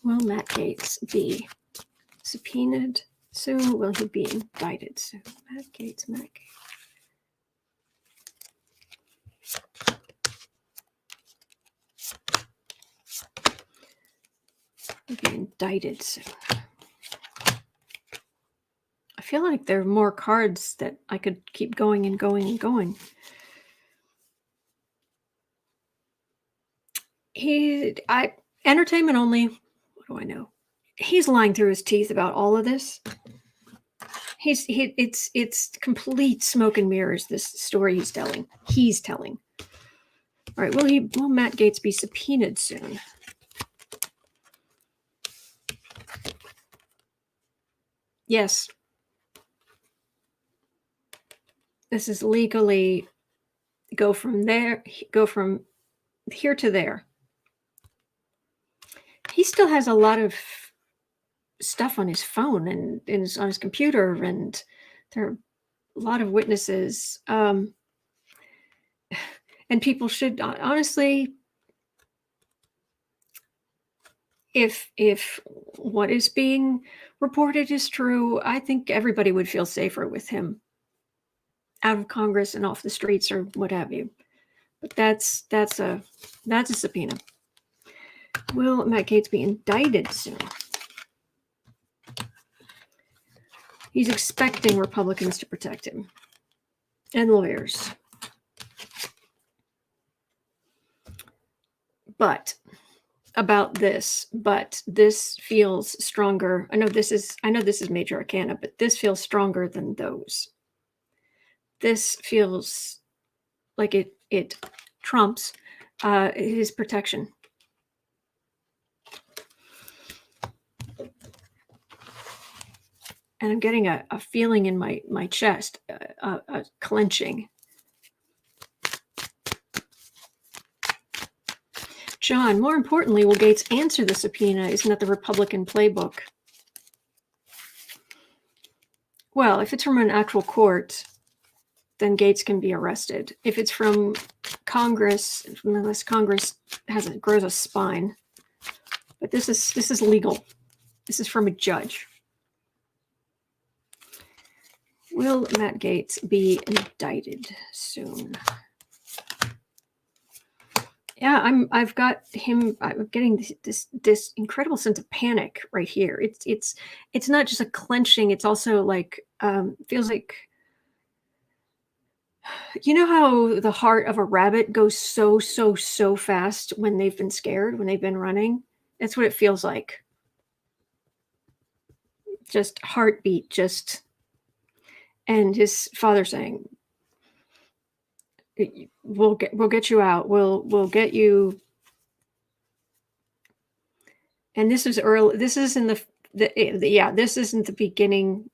Will Matt Gaetz be subpoenaed soon? Will he be indicted soon? Matt Gaetz, Matt Gaetz. He'll be indicted soon. I feel like there are more cards that I could keep going and going and going. Entertainment only. What do I know? He's lying through his teeth about all of this. It's complete smoke and mirrors, this story he's telling. All right, will Matt Gaetz be subpoenaed soon? Yes. This is legally go from here to there. He still has a lot of stuff on his phone and on his computer, and there are a lot of witnesses. And people should honestly, if what is being reported is true, I think everybody would feel safer with him out of Congress and off the streets or what have you. But that's a subpoena. Will Matt Gaetz be indicted soon? He's expecting Republicans to protect him and lawyers. But this feels stronger. I know this is Major Arcana, but this feels stronger than those. This feels like it trumps his protection. And I'm getting a feeling in my chest, a clenching. John, more importantly, will Gaetz answer the subpoena? Isn't that the Republican playbook? Well, if it's from an actual court, then Gaetz can be arrested. If it's from Congress, unless Congress grows a spine. But this is legal. This is from a judge. Will Matt Gaetz be indicted soon? Yeah, I'm getting this incredible sense of panic right here. It's not just a clenching. It's also like feels like, you know how the heart of a rabbit goes so fast when they've been scared, when they've been running. That's what it feels like. Just heartbeat, and his father saying, we'll get you out. We'll get you. And this is early. This is in this isn't the beginning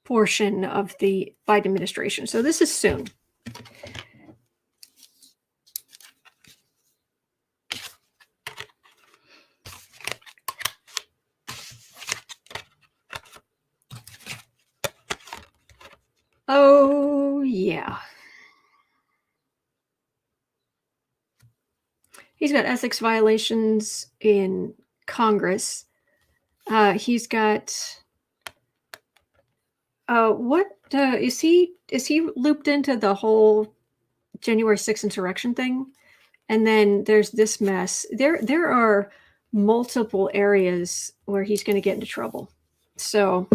portion of the Biden administration. So this is soon. Oh, yeah. He's got ethics violations in Congress. He's got is he looped into the whole January 6th insurrection thing? And then there's this mess. There are multiple areas where he's going to get into trouble. So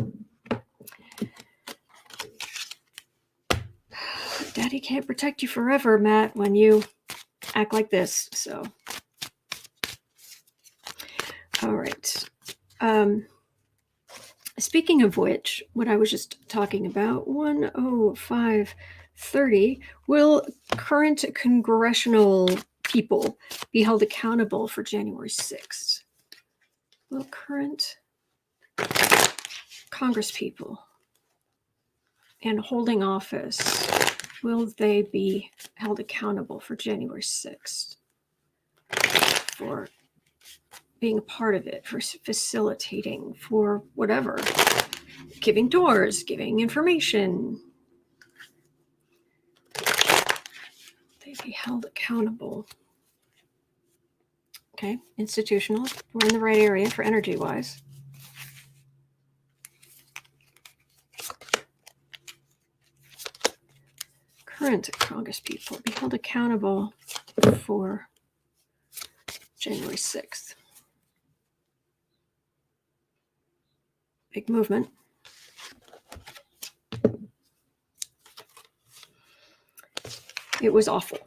Daddy can't protect you forever, Matt, when you act like this. So, all right. Speaking of which, what I was just talking about, 10530, will current congressional people be held accountable for January 6th? Will current congresspeople and holding office, will they be held accountable for January 6th? For being a part of it, for facilitating, for whatever, giving doors, giving information. They be held accountable. Okay, institutional. We're in the right area for energy-wise. Current congresspeople be held accountable for January 6th. Big movement. It was awful.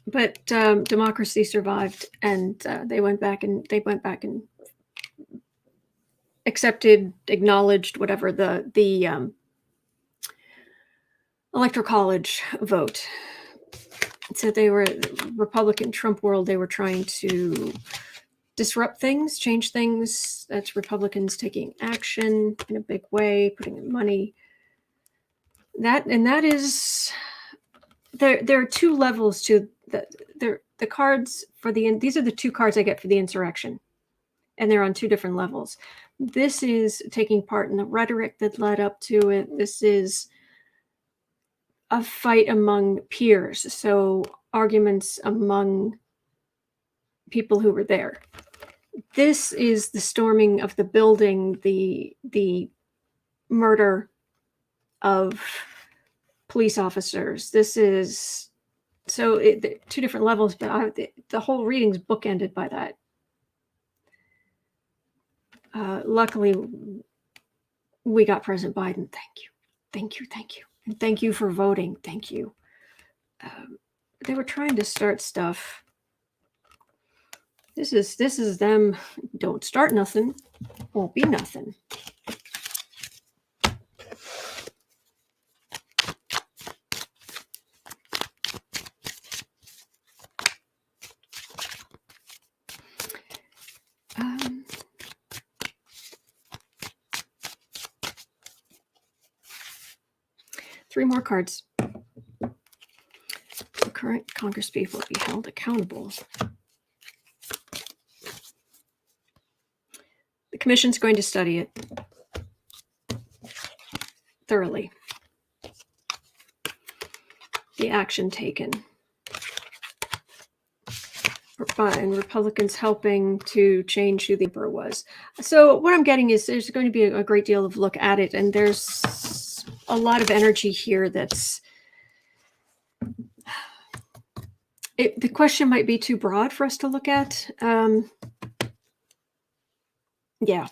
But democracy survived, and they went back and accepted, acknowledged whatever the Electoral College vote. So they were Republican Trump world. They were trying to disrupt things, change things. That's Republicans taking action in a big way, putting in money. That is there are two levels to the cards for these are the two cards I get for the insurrection, and they're on two different levels. This is taking part in the rhetoric that led up to it. This is a fight among peers, so arguments among people who were there. This is the storming of the building, the murder of police officers. This is two different levels, but the whole reading's bookended by that. Luckily, we got President Biden. Thank you. And thank you for voting. Thank you. They were trying to start stuff. This is them. Don't start nothing. Won't be nothing. Three more cards. The current congresspeople will be held accountable. The commission's going to study it thoroughly. The action taken. And Republicans helping to change who the emperor was. So what I'm getting is there's going to be a great deal of look at it, and there's a lot of energy here that's the question might be too broad for us to look at. Yeah.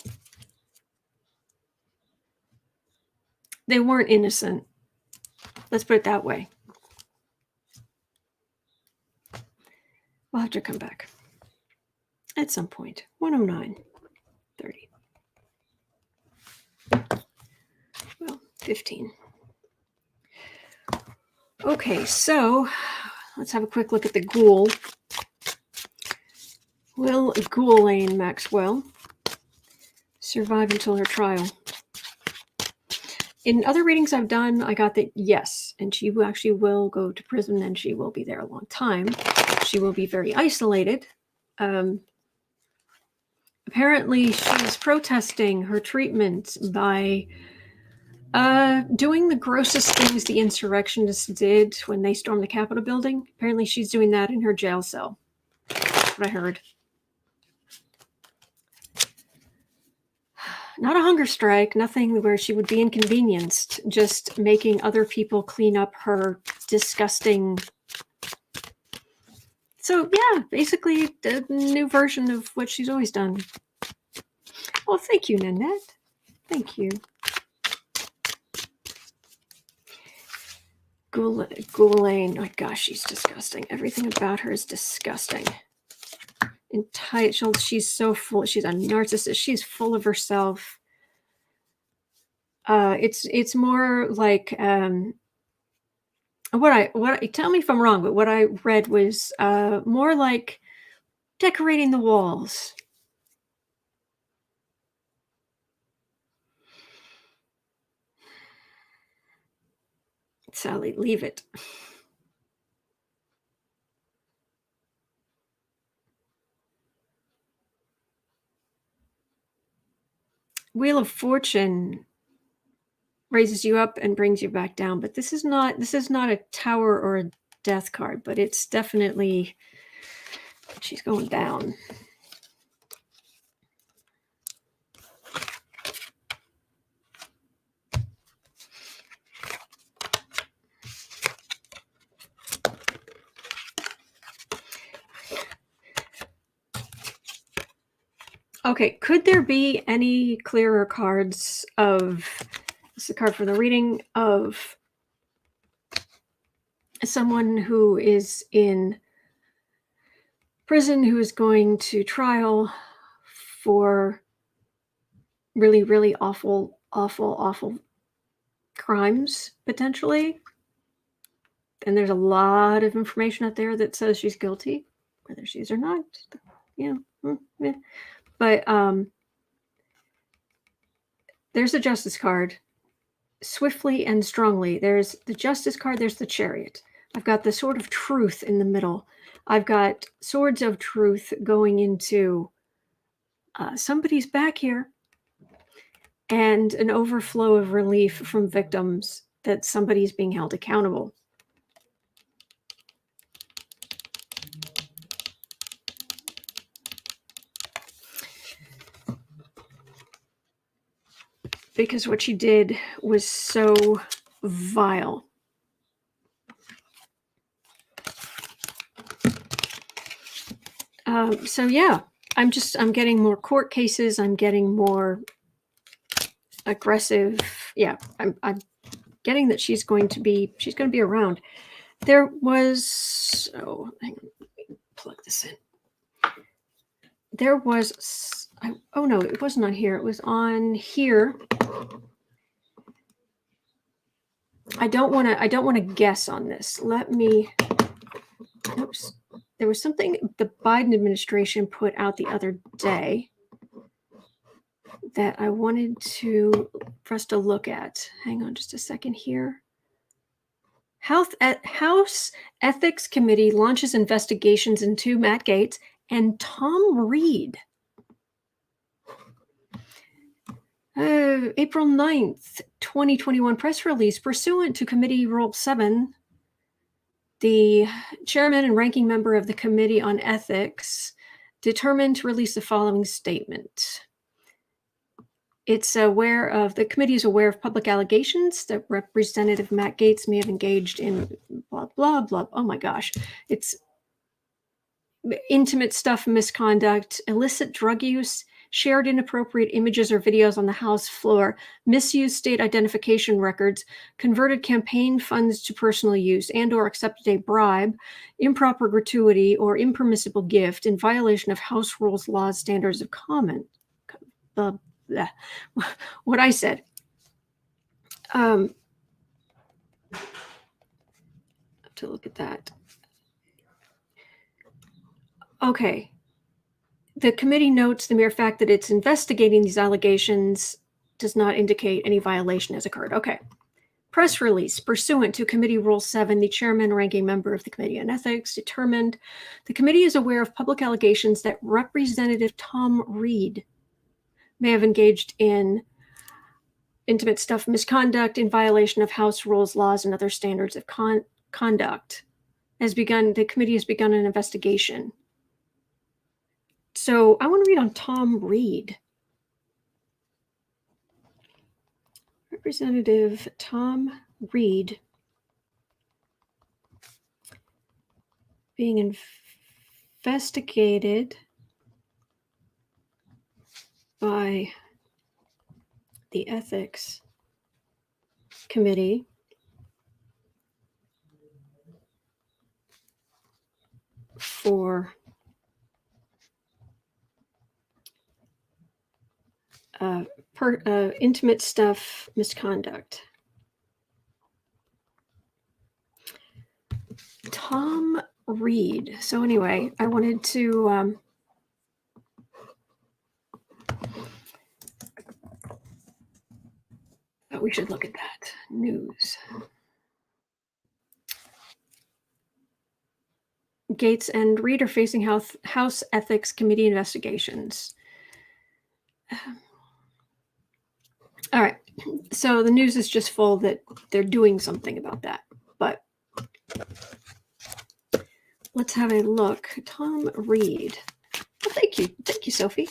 They weren't innocent. Let's put it that way. We'll have to come back at some point. 109:30. Well, 15. Okay, so let's have a quick look at the ghoul. Will Ghoul-aine Maxwell survive until her trial? In other readings I've done, I got that yes, and she actually will go to prison, and she will be there a long time. She will be very isolated. Apparently, she's protesting her treatment by doing the grossest things the insurrectionists did when they stormed the Capitol building. Apparently, she's doing that in her jail cell. That's what I heard. Not a hunger strike, nothing where she would be inconvenienced, just making other people clean up her disgusting. So yeah, basically the new version of what she's always done. Well, thank you, Nanette. Thank you. Ghoul-aine, oh gosh, she's disgusting. Everything about her is disgusting. entitled. She's so full. She's a narcissist. She's full of herself. It's more like what I tell me if I'm wrong, but what I read was more like decorating the walls. Sally, leave it. Wheel of Fortune raises you up and brings you back down, but this is not a tower or a death card, but it's definitely, she's going down. Okay, could there be any clearer cards of, this is a card for the reading, of someone who is in prison, who is going to trial for really, really awful crimes, potentially. And there's a lot of information out there that says she's guilty, whether she is or not, But there's a justice card, swiftly and strongly. There's the justice card, there's the chariot. I've got the sword of truth in the middle. I've got swords of truth going into somebody's back here, and an overflow of relief from victims that somebody's being held accountable. Because what she did was so vile. So yeah, I'm getting more court cases. I'm getting more aggressive. Yeah, I'm getting that she's going to be around. There was, hang on, let me plug this in. There was, oh no, it wasn't on here. It was on here. I don't want to guess on this. Let me, oops. There was something the Biden administration put out the other day that I wanted for us to look at. Hang on just a second here. House Ethics Committee launches investigations into Matt Gaetz and Tom Reed. April 9th, 2021 press release. Pursuant to Committee Rule 7, the chairman and ranking member of the Committee on Ethics determined to release the following statement. The committee is aware of public allegations that Representative Matt Gaetz may have engaged in blah, blah, blah. Oh my gosh. It's intimate stuff, misconduct, illicit drug use, shared inappropriate images or videos on the House floor, misused state identification records, converted campaign funds to personal use, and or accepted a bribe, improper gratuity, or impermissible gift in violation of House rules, laws, standards of comment. What I said. To look at that. Okay. The committee notes the mere fact that it's investigating these allegations does not indicate any violation has occurred. Okay. Press release. Pursuant to Committee Rule 7, the chairman and ranking member of the Committee on Ethics determined the committee is aware of public allegations that Representative Tom Reed may have engaged in intimate stuff, misconduct in violation of House rules, laws, and other standards of conduct. The committee has begun an investigation. So I want to read on Tom Reed. Representative Tom Reed being investigated by the Ethics Committee for intimate stuff, misconduct. Tom Reed. So anyway, I wanted to we should look at that. News. Gaetz and Reed are facing House Ethics Committee investigations. All right. So the news is just full that they're doing something about that. But let's have a look. Tom Reed. Well, thank you. Thank you, Sophie.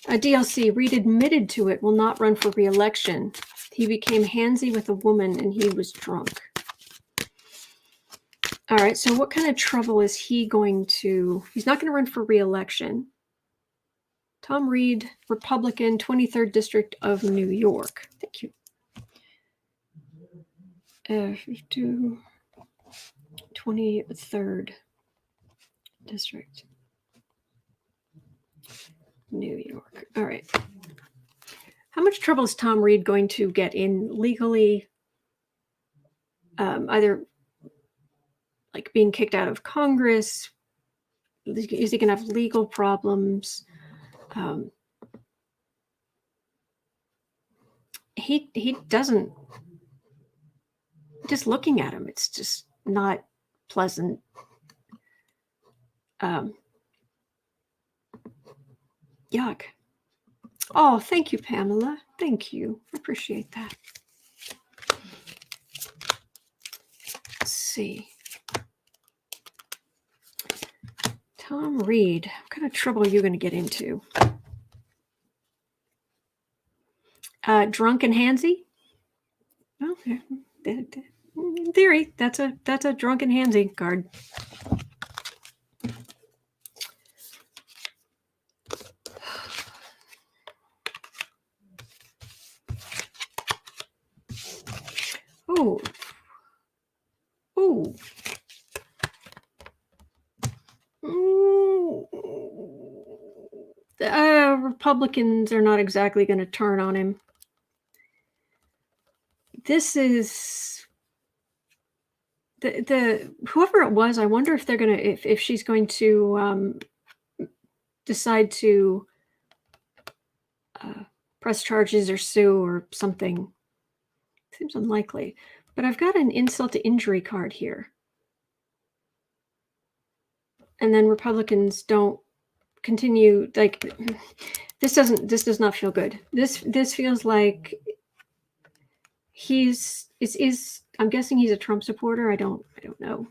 DLC, Reed admitted to it, will not run for re-election. He became handsy with a woman and he was drunk. All right, so what kind of trouble is he going to... He's not going to run for re-election. Tom Reed, Republican, 23rd District of New York. Thank you. 23rd District. New York. All right. How much trouble is Tom Reed going to get in legally? Either like being kicked out of Congress? Is he going to have legal problems? He doesn't. Just looking at him, it's just not pleasant. Yuck. Oh, thank you, Pamela. Thank you. I appreciate that. Let's see. Tom Reed. What kind of trouble are you going to get into? Drunk and handsy? Okay. In theory, that's a drunk and handsy card. Oh. Oh. Republicans are not exactly going to turn on him. This is the whoever it was. I wonder if they're going to if she's going to decide to press charges or sue or something. Seems unlikely, but I've got an insult to injury card here. And then Republicans don't continue, like, this does not feel good. This feels like I'm guessing he's a Trump supporter. I don't know.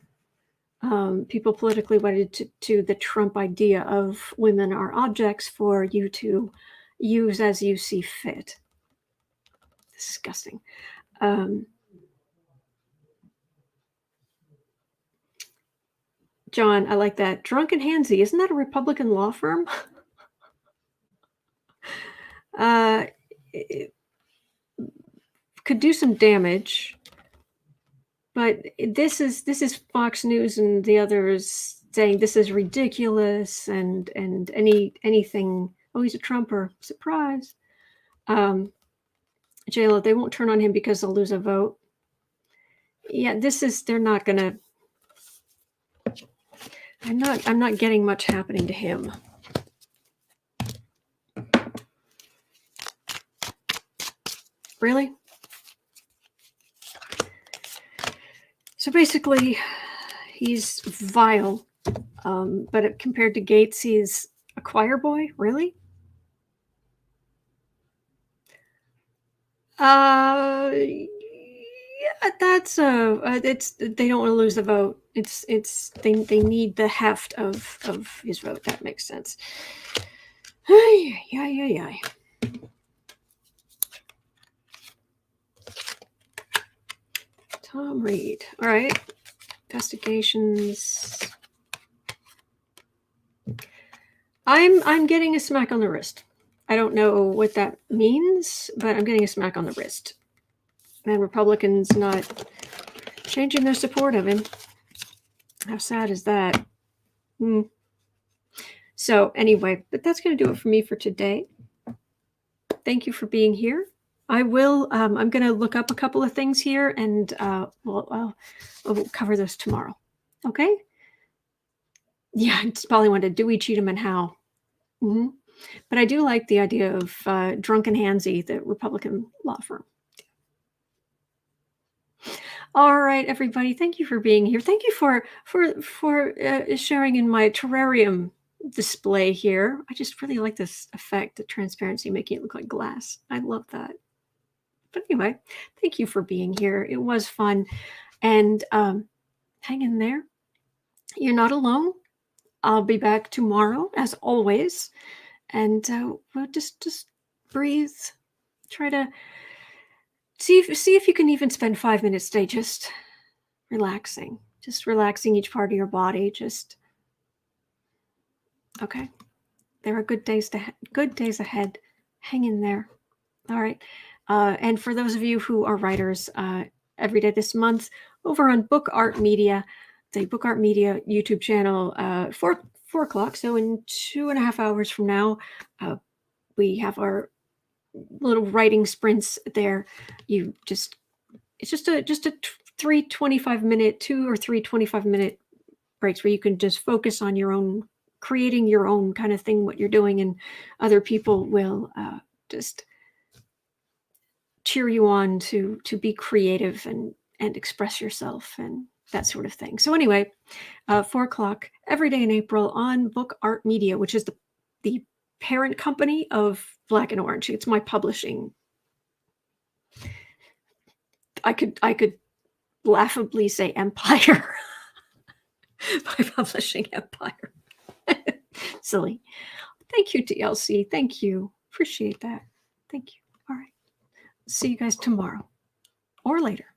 People politically wedded to the Trump idea of women are objects for you to use as you see fit. Disgusting. John, I like that. Drunk and handsy. Isn't that a Republican law firm? It could do some damage, but this is Fox News and the others saying this is ridiculous and anything. Oh, he's a Trumper. Surprise. JLo, they won't turn on him because they'll lose a vote. Yeah, they're not gonna. I'm not getting much happening to him. Really? So basically, he's vile, but compared to Gaetz, he's a choir boy. Really? Yeah, that's it's they don't want to lose the vote. They need the heft of his vote. That makes sense. Yeah. Tom Reed. All right. Investigations. I'm getting a smack on the wrist. I don't know what that means, but I'm getting a smack on the wrist. And Republicans not changing their support of him. How sad is that? So anyway, but that's going to do it for me for today. Thank you for being here. I'm going to look up a couple of things here, and we'll cover this tomorrow. Okay? Yeah, I just probably wanted to Dewey, Cheatham, and Howe. Mm-hmm. But I do like the idea of Drunken Hansy, the Republican law firm. All right, everybody. Thank you for being here. Thank you for sharing in my terrarium display here. I just really like this effect, the transparency, making it look like glass. I love that. But anyway, thank you for being here. It was fun, and hang in there. You're not alone. I'll be back tomorrow, as always, and we'll just breathe. Try to see if you can even spend 5 minutes a day just relaxing each part of your body. Just okay. There are good days ahead. Hang in there. All right. And for those of you who are writers, every day this month over on Book Art Media, the Book Art Media YouTube channel, 4 o'clock. So in 2.5 hours from now, we have our little writing sprints there. It's just a 2 or 3 25-minute breaks where you can just focus on your own, creating your own kind of thing, what you're doing, and other people will just cheer you on to be creative and express yourself and that sort of thing. So anyway, 4 o'clock every day in April on Book Art Media, which is the parent company of Black and Orange. It's my publishing. I could laughably say empire. My publishing empire. Silly. Thank you, DLC. Thank you. Appreciate that. Thank you. All right. See you guys tomorrow or later.